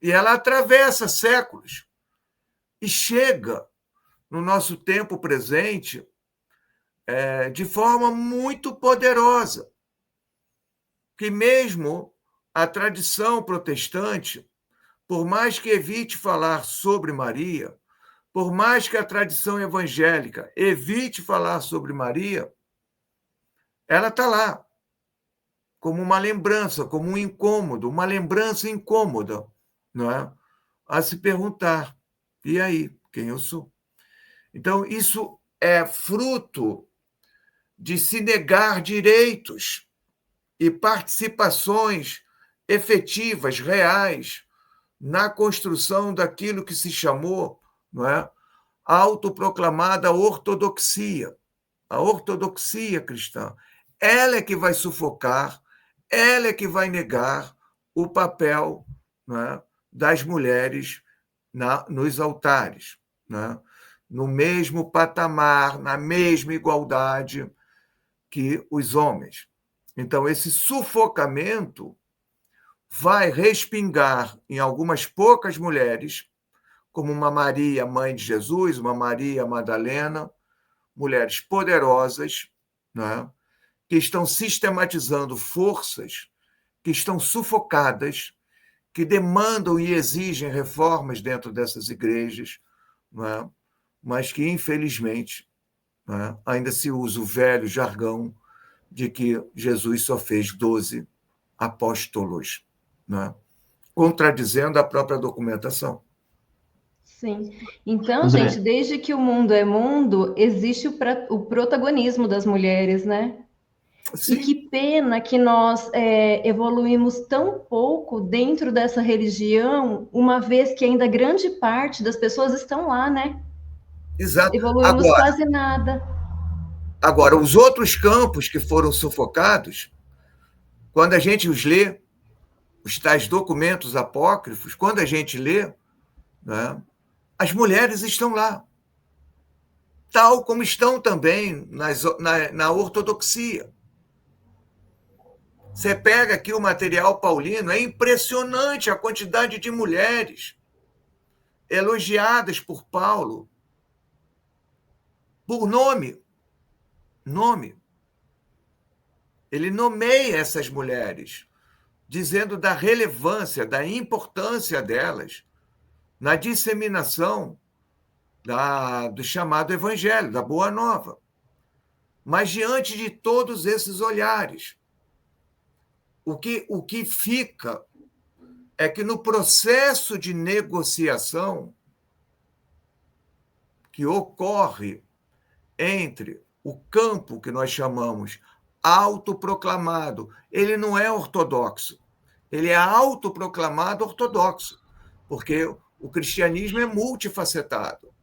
E ela atravessa séculos e chega no nosso tempo presente de forma muito poderosa, que mesmo a tradição protestante, por mais que evite falar sobre Maria, por mais que a tradição evangélica evite falar sobre Maria, ela está lá, como uma lembrança, como um incômodo, uma lembrança incômoda, não é? A se perguntar, e aí, quem eu sou? Então, isso é fruto de se negar direitos e participações efetivas, reais, na construção daquilo que se chamou, não é, a autoproclamada ortodoxia, a ortodoxia cristã. Ela é que vai sufocar, ela é que vai negar o papel, não é, das mulheres nos altares, né, no mesmo patamar, na mesma igualdade que os homens. Então, esse sufocamento vai respingar em algumas poucas mulheres, como uma Maria, mãe de Jesus, uma Maria Madalena, mulheres poderosas, né, que estão sistematizando forças que estão sufocadas, que demandam e exigem reformas dentro dessas igrejas, né, mas que, infelizmente, né, ainda se usa o velho jargão de que Jesus só fez 12 apóstolos, né, contradizendo a própria documentação. Sim. Então, André, gente, desde que o mundo é mundo, existe o protagonismo das mulheres, né? E que pena que nós evoluímos tão pouco dentro dessa religião, uma vez que ainda grande parte das pessoas estão lá, né? Exato. Evoluímos quase nada. Agora, os outros campos que foram sufocados, quando a gente os lê, os tais documentos apócrifos, quando a gente lê, né, as mulheres estão lá, tal como estão também na ortodoxia. Você pega aqui o material paulino, é impressionante a quantidade de mulheres elogiadas por Paulo, por nome. Ele nomeia essas mulheres, dizendo da relevância, da importância delas na disseminação do chamado evangelho, da Boa Nova. Mas diante de todos esses olhares, o que fica é que no processo de negociação que ocorre entre o campo que nós chamamos autoproclamado, ele não é ortodoxo, ele é autoproclamado ortodoxo, porque o cristianismo é multifacetado.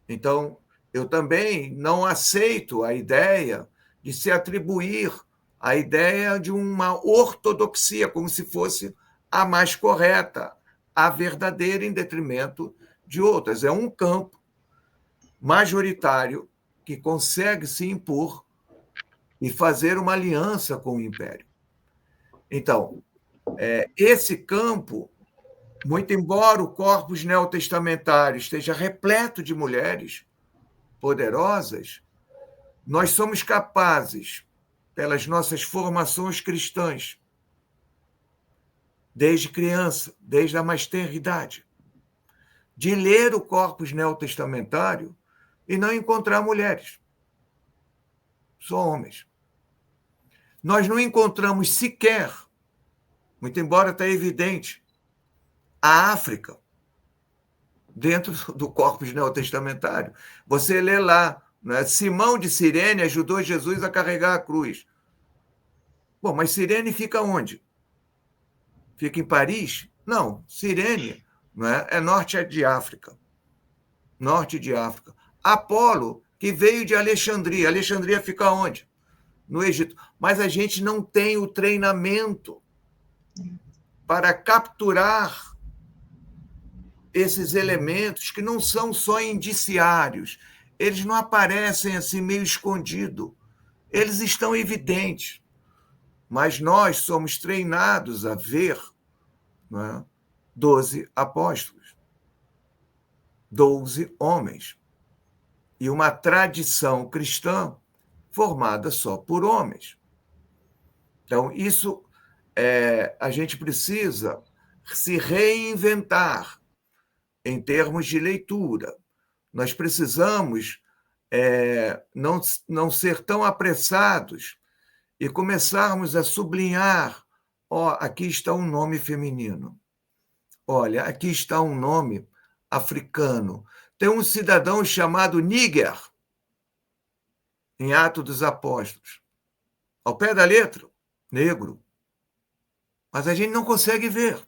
Então, eu também não aceito a ideia de se atribuir a ideia de uma ortodoxia, como se fosse a mais correta, a verdadeira, em detrimento de outras. É um campo majoritário que consegue se impor e fazer uma aliança com o império. Então, esse campo, muito embora o corpus neotestamentário esteja repleto de mulheres poderosas, nós somos capazes, pelas nossas formações cristãs, desde criança, desde a mais tenra idade, de ler o corpus neotestamentário e não encontrar mulheres, só homens. Nós não encontramos sequer, muito embora está evidente, a África dentro do corpus neotestamentário. Você lê lá, né? Simão de Cirene ajudou Jesus a carregar a cruz. Bom, mas Cirene fica onde? Fica em Paris? Não, Cirene, né, é norte de África. Norte de África. Apolo, que veio de Alexandria. Alexandria fica onde? No Egito. Mas a gente não tem o treinamento para capturar esses elementos que não são só indiciários. Eles não aparecem assim meio escondido. Eles estão evidentes. Mas nós somos treinados a ver, né, 12 apóstolos, 12 homens, e uma tradição cristã formada só por homens. Então, isso a gente precisa se reinventar em termos de leitura. Nós precisamos não ser tão apressados e começarmos a sublinhar, aqui está um nome feminino. Olha, aqui está um nome africano. Tem um cidadão chamado Níger, em Atos dos Apóstolos. Ao pé da letra, negro. Mas a gente não consegue ver.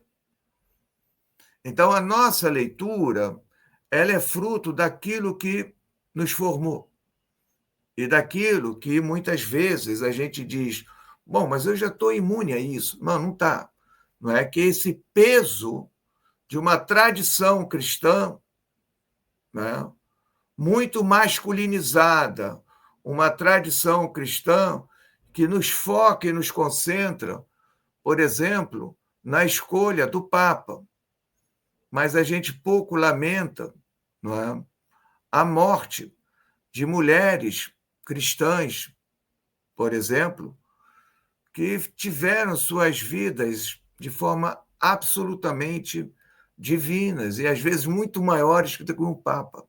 Então, a nossa leitura, ela é fruto daquilo que nos formou. E daquilo que, muitas vezes, a gente diz, bom, mas eu já estou imune a isso. Não, não está. Não é que esse peso de uma tradição cristã, né, muito masculinizada, uma tradição cristã que nos foca e nos concentra, por exemplo, na escolha do Papa. Mas a gente pouco lamenta, não é, a morte de mulheres cristãs, por exemplo, que tiveram suas vidas de forma absolutamente divinas e, às vezes, muito maiores que o Papa.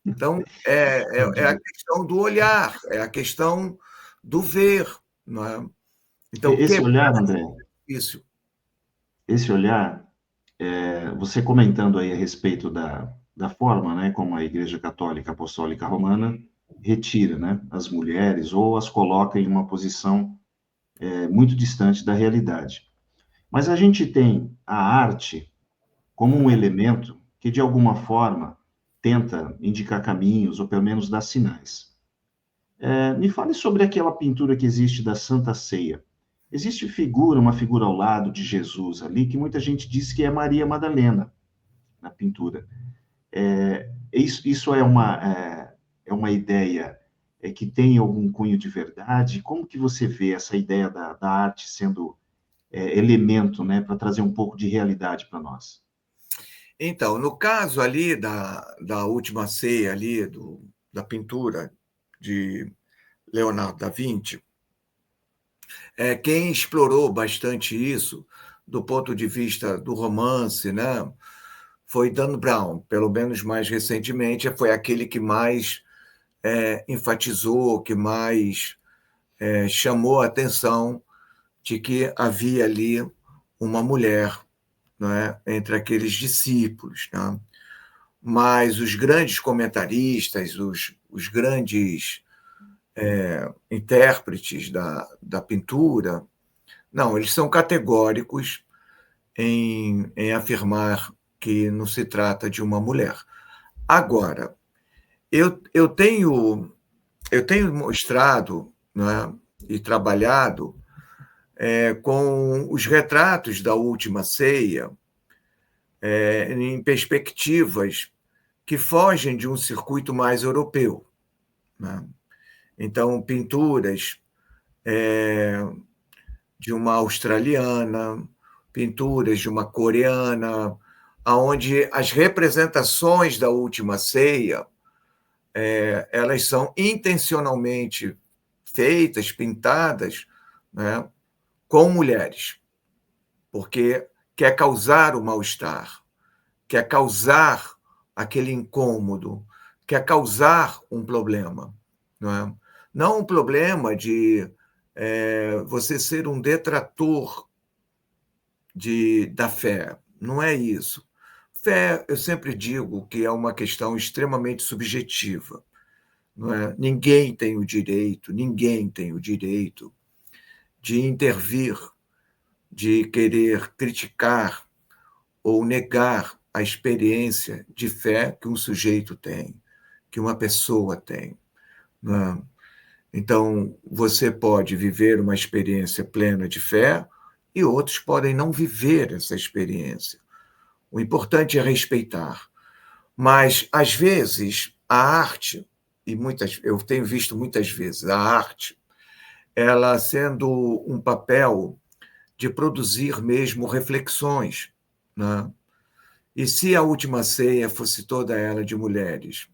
Então, é a questão do olhar, é a questão do ver. Não é? Então, esse olhar, André, isso. Esse olhar, você comentando aí a respeito da forma, né, como a Igreja Católica Apostólica Romana retira, né, as mulheres ou as coloca em uma posição muito distante da realidade. Mas a gente tem a arte como um elemento que, de alguma forma, tenta indicar caminhos, ou pelo menos dar sinais. Me fale sobre aquela pintura que existe da Santa Ceia. Existe uma figura ao lado de Jesus ali, que muita gente diz que é Maria Madalena, na pintura. Isso é uma ideia que tem algum cunho de verdade? Como que você vê essa ideia da arte sendo elemento, né, para trazer um pouco de realidade para nós? Então, no caso ali da última ceia ali, da pintura de Leonardo da Vinci, quem explorou bastante isso, do ponto de vista do romance, né, foi Dan Brown, pelo menos mais recentemente, foi aquele que mais enfatizou, que mais chamou a atenção de que havia ali uma mulher, né, entre aqueles discípulos. Né? Mas os grandes comentaristas, os grandes intérpretes da pintura, não, eles são categóricos em afirmar que não se trata de uma mulher. Agora, eu tenho mostrado, né, e trabalhado com os retratos da Última Ceia em perspectivas que fogem de um circuito mais europeu. Né? Então, pinturas de uma australiana, pinturas de uma coreana, onde as representações da Última Ceia elas são intencionalmente feitas, pintadas, né, com mulheres, porque quer causar o mal-estar, quer causar aquele incômodo, quer causar um problema. Não é? Não um problema de você ser um detrator da fé, não é isso. Fé, eu sempre digo que é uma questão extremamente subjetiva. Não é? Ninguém tem o direito de intervir, de querer criticar ou negar a experiência de fé que um sujeito tem, que uma pessoa tem. Não é? Então, você pode viver uma experiência plena de fé e outros podem não viver essa experiência. O importante é respeitar. Mas, às vezes, a arte, eu tenho visto muitas vezes a arte, ela sendo um papel de produzir mesmo reflexões. Né? E se a Última Ceia fosse toda ela de mulheres,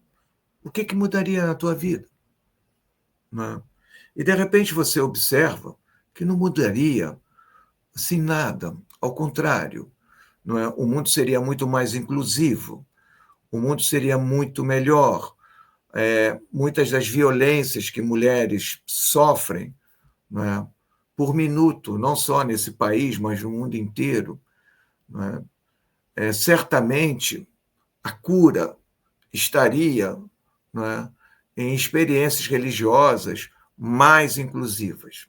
o que mudaria na tua vida? Né? E, de repente, você observa que não mudaria assim, nada. Ao contrário, não é? O mundo seria muito mais inclusivo, o mundo seria muito melhor. Muitas das violências que mulheres sofrem, não é? Por minuto, não só nesse país, mas no mundo inteiro, não é? Certamente a cura estaria, não é? Em experiências religiosas mais inclusivas,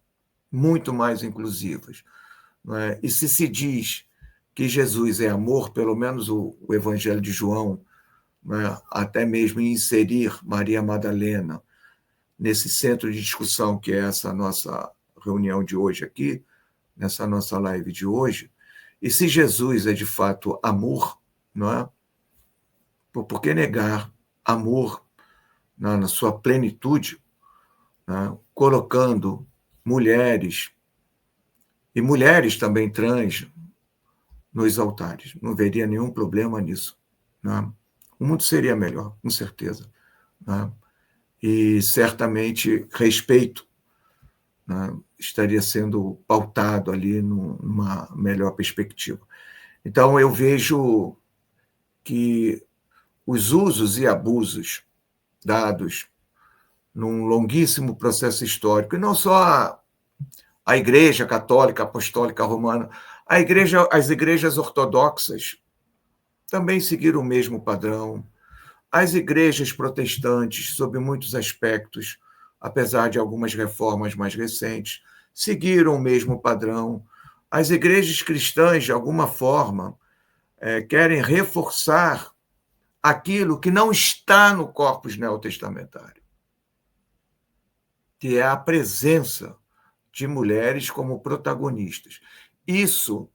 muito mais inclusivas. Não é? E se diz que Jesus é amor, pelo menos o Evangelho de João, né, até mesmo inserir Maria Madalena nesse centro de discussão que é essa nossa reunião de hoje aqui, nessa nossa live de hoje, e se Jesus é de fato amor, não é? Por que negar amor na sua plenitude, né, colocando mulheres, e mulheres também trans, nos altares? Não veria nenhum problema nisso. Né? O mundo seria melhor, com certeza. Né? E certamente respeito, né, estaria sendo pautado ali numa melhor perspectiva. Então, eu vejo que os usos e abusos dados num longuíssimo processo histórico, e não só a Igreja Católica Apostólica Romana, as igrejas ortodoxas também seguiram o mesmo padrão. As igrejas protestantes, sob muitos aspectos, apesar de algumas reformas mais recentes, seguiram o mesmo padrão. As igrejas cristãs, de alguma forma, querem reforçar aquilo que não está no corpus neotestamentário, que é a presença de mulheres como protagonistas. Isso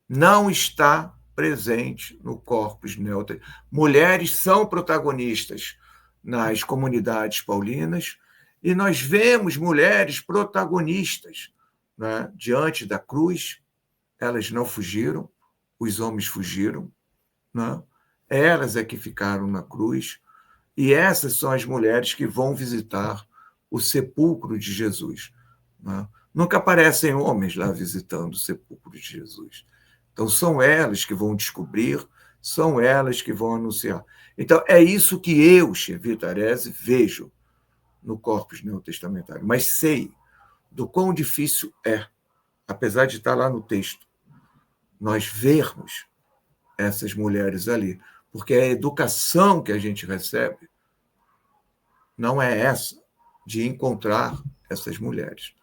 não está presente no corpus neotestamentário. Mulheres são protagonistas nas comunidades paulinas e nós vemos mulheres protagonistas diante da cruz. Elas não fugiram, os homens fugiram, elas é que ficaram na cruz, e essas são as mulheres que vão visitar o sepulcro de Jesus. Nunca aparecem homens lá visitando o sepulcro de Jesus. Então, são elas que vão descobrir, são elas que vão anunciar. Então, é isso que eu, Xavier Tarese, vejo no corpus neotestamentário, mas sei do quão difícil é, apesar de estar lá no texto, nós vermos essas mulheres ali, porque a educação que a gente recebe não é essa de encontrar essas mulheres,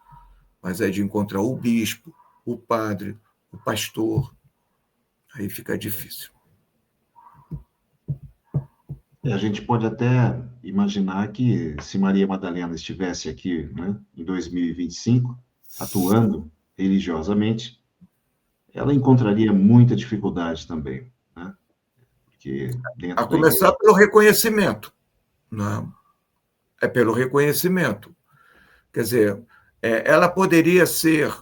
mas é de encontrar o bispo, o padre, o pastor. Aí fica difícil. A gente pode até imaginar que se Maria Madalena estivesse aqui, em 2025, atuando religiosamente, ela encontraria muita dificuldade também, porque dentro a começar pelo reconhecimento, é pelo reconhecimento. Quer dizer, ela poderia ser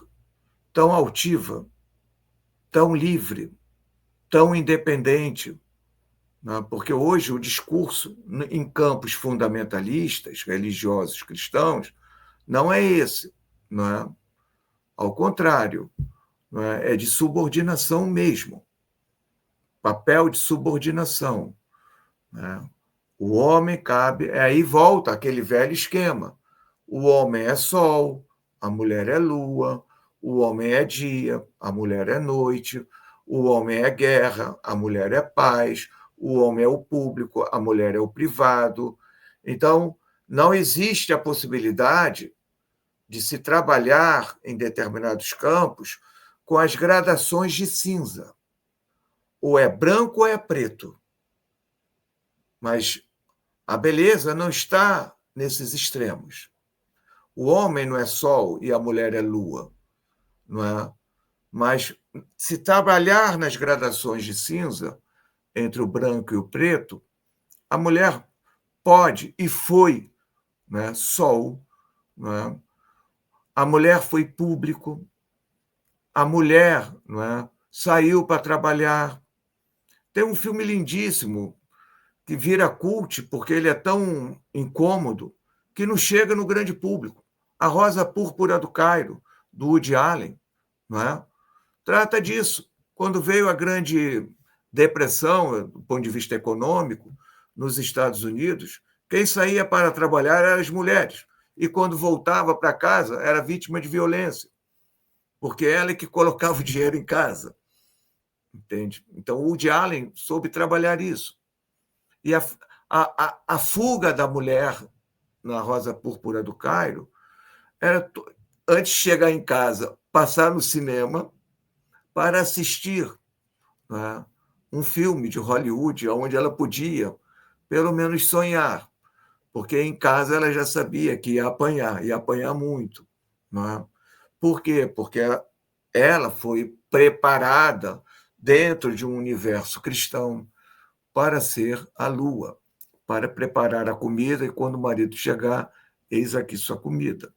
tão altiva, tão livre, tão independente, porque hoje o discurso em campos fundamentalistas, religiosos, cristãos, não é esse, Ao contrário, é de subordinação mesmo, papel de subordinação. O homem cabe, aí volta aquele velho esquema. O homem é sol, a mulher é lua, o homem é dia, a mulher é noite, o homem é guerra, a mulher é paz, o homem é o público, a mulher é o privado. Então, não existe a possibilidade de se trabalhar em determinados campos com as gradações de cinza. Ou é branco ou é preto. Mas a beleza não está nesses extremos. O homem não é sol e a mulher é lua, não é? Mas se trabalhar nas gradações de cinza, entre o branco e o preto, a mulher pode e foi, sol, a mulher foi público, a mulher saiu para trabalhar. Tem um filme lindíssimo que vira cult porque ele é tão incômodo que não chega no grande público. A Rosa Púrpura do Cairo, do Woody Allen, trata disso. Quando veio a Grande Depressão, do ponto de vista econômico, nos Estados Unidos, quem saía para trabalhar eram as mulheres. E quando voltava para casa, era vítima de violência, porque ela é que colocava o dinheiro em casa. Entende? Então, o Woody Allen soube trabalhar isso. E a fuga da mulher na Rosa Púrpura do Cairo era, antes de chegar em casa, passar no cinema para assistir um filme de Hollywood onde ela podia, pelo menos, sonhar, porque em casa ela já sabia que ia apanhar muito. Por quê? Porque ela foi preparada dentro de um universo cristão para ser a lua, para preparar a comida, e quando o marido chegar, eis aqui sua comida.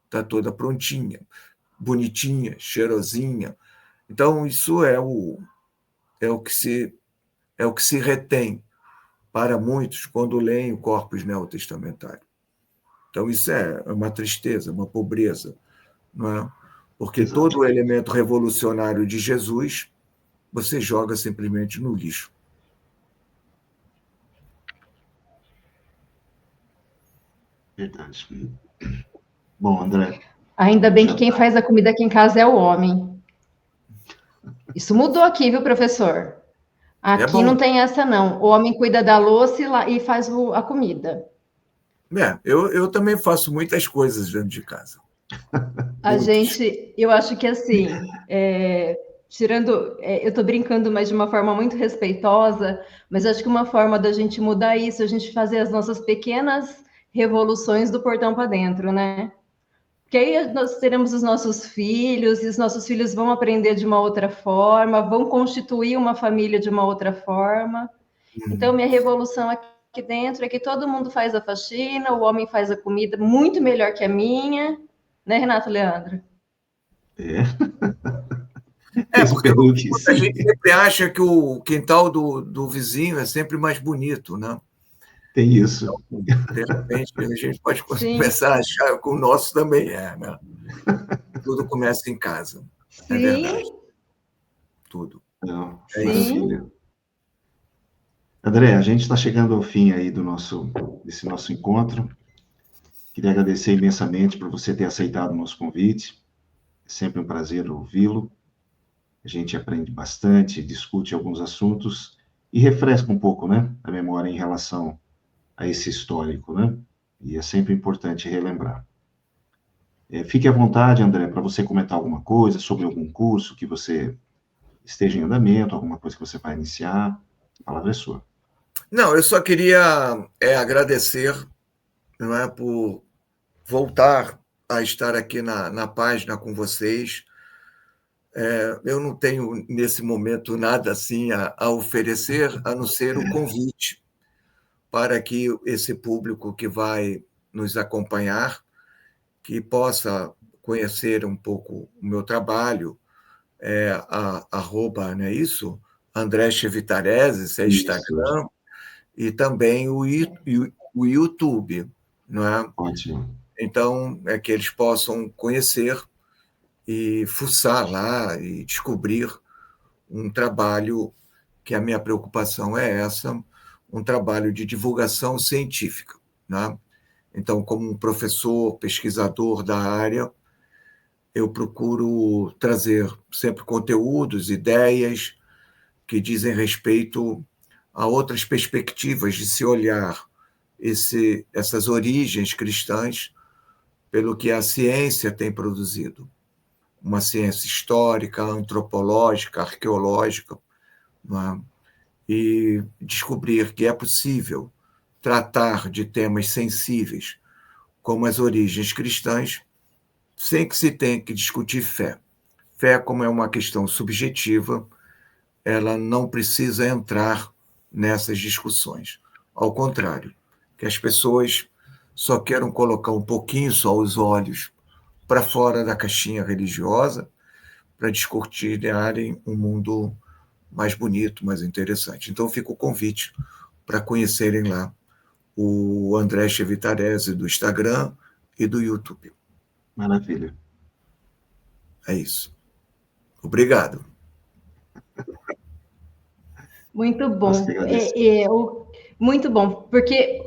Está toda prontinha, bonitinha, cheirosinha. Então, isso é o que se retém para muitos quando leem o corpus neotestamentário. Então, isso é uma tristeza, uma pobreza, porque Exato. todo o elemento revolucionário de Jesus você joga simplesmente no lixo. Verdade. Bom, André. Ainda bem que quem faz a comida aqui em casa é o homem. Isso mudou aqui, viu, professor? Aqui não tem essa, não. O homem cuida da louça e faz a comida. Eu também faço muitas coisas dentro de casa. Eu acho que assim, eu estou brincando, mas de uma forma muito respeitosa, mas acho que uma forma da gente mudar isso, a gente fazer as nossas pequenas revoluções do portão para dentro, né? Porque aí nós teremos os nossos filhos, e os nossos filhos vão aprender de uma outra forma, vão constituir uma família de uma outra forma. Então, minha revolução aqui dentro é que todo mundo faz a faxina, o homem faz a comida muito melhor que a minha, né, Renato Leandro? Porque a gente sempre acha que o quintal do vizinho é sempre mais bonito, né? Tem isso. Então, de repente, a gente pode começar a achar que o nosso também é, né? Tudo começa em casa. Sim. É verdade. Tudo. Não, maravilha. André, a gente está chegando ao fim aí desse nosso encontro. Queria agradecer imensamente por você ter aceitado o nosso convite. É sempre um prazer ouvi-lo. A gente aprende bastante, discute alguns assuntos e refresca um pouco, né, a memória em relação a esse histórico, né? E é sempre importante relembrar. Fique à vontade, André, para você comentar alguma coisa sobre algum curso que você esteja em andamento, alguma coisa que você vai iniciar. A palavra é sua. Não, eu só queria agradecer, não é, por voltar a estar aqui na página com vocês. Eu não tenho, nesse momento, nada assim a oferecer, a não ser o convite para que esse público que vai nos acompanhar, que possa conhecer um pouco o meu trabalho, arroba, não é isso? André Chevitarese, é Instagram, isso. E também o YouTube, não é? Ótimo. Então, é que eles possam conhecer e fuçar lá e descobrir um trabalho que a minha preocupação é essa, um trabalho de divulgação científica, né? Então, como um professor, pesquisador da área, eu procuro trazer sempre conteúdos, ideias que dizem respeito a outras perspectivas de se olhar essas origens cristãs pelo que a ciência tem produzido. Uma ciência histórica, antropológica, arqueológica, não é? E descobrir que é possível tratar de temas sensíveis como as origens cristãs sem que se tenha que discutir fé. Fé, como é uma questão subjetiva, ela não precisa entrar nessas discussões. Ao contrário, que as pessoas só queiram colocar um pouquinho só os olhos para fora da caixinha religiosa para descortinarem um mundo mais bonito, mais interessante. Então, fica o convite para conhecerem lá o André Chevitarese do Instagram e do YouTube. Maravilha. É isso. Obrigado. Muito bom. Muito bom, porque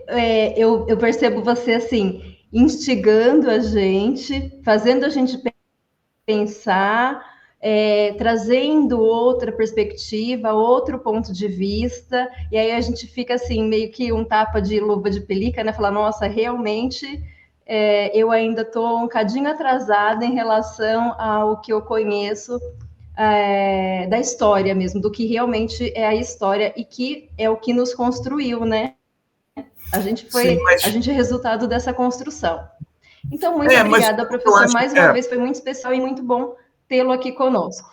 eu percebo você assim, instigando a gente, fazendo a gente pensar, trazendo outra perspectiva, outro ponto de vista, e aí a gente fica assim, meio que um tapa de luva de pelica, né? Falar, nossa, realmente eu ainda estou um cadinho atrasada em relação ao que eu conheço da história mesmo, do que realmente é a história e que é o que nos construiu, né? A gente é resultado dessa construção. Então, muito obrigada, professor. Mais uma vez, foi muito especial e muito bom tê-lo aqui conosco.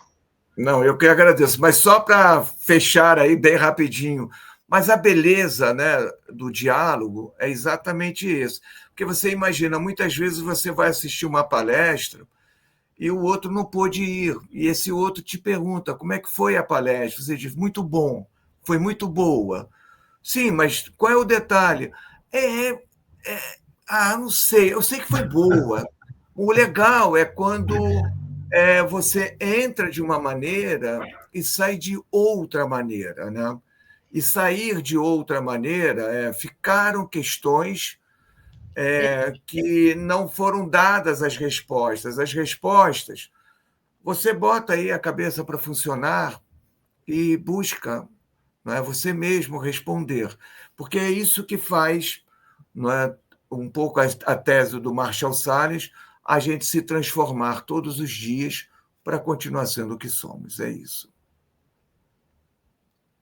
Não, eu que agradeço. Mas só para fechar aí bem rapidinho, mas a beleza, né, do diálogo é exatamente isso. Porque você imagina, muitas vezes você vai assistir uma palestra e o outro não pôde ir, e esse outro te pergunta como é que foi a palestra. Você diz, muito bom, foi muito boa. Sim, mas qual é o detalhe? Não sei, eu sei que foi boa. O legal é quando você entra de uma maneira e sai de outra maneira, né? E sair de outra maneira, ficaram questões que não foram dadas as respostas. As respostas, você bota aí a cabeça para funcionar e busca, não é? Você mesmo responder, porque é isso que faz, não é, um pouco a tese do Marshall Salles, a gente se transformar todos os dias para continuar sendo o que somos. É isso.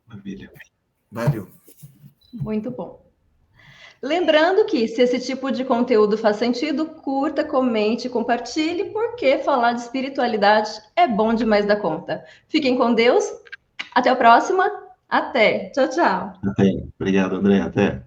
Maravilha. Valeu. Muito bom. Lembrando que, se esse tipo de conteúdo faz sentido, curta, comente, compartilhe, porque falar de espiritualidade é bom demais da conta. Fiquem com Deus. Até a próxima. Até. Tchau, tchau. Até. Obrigado, André. Até.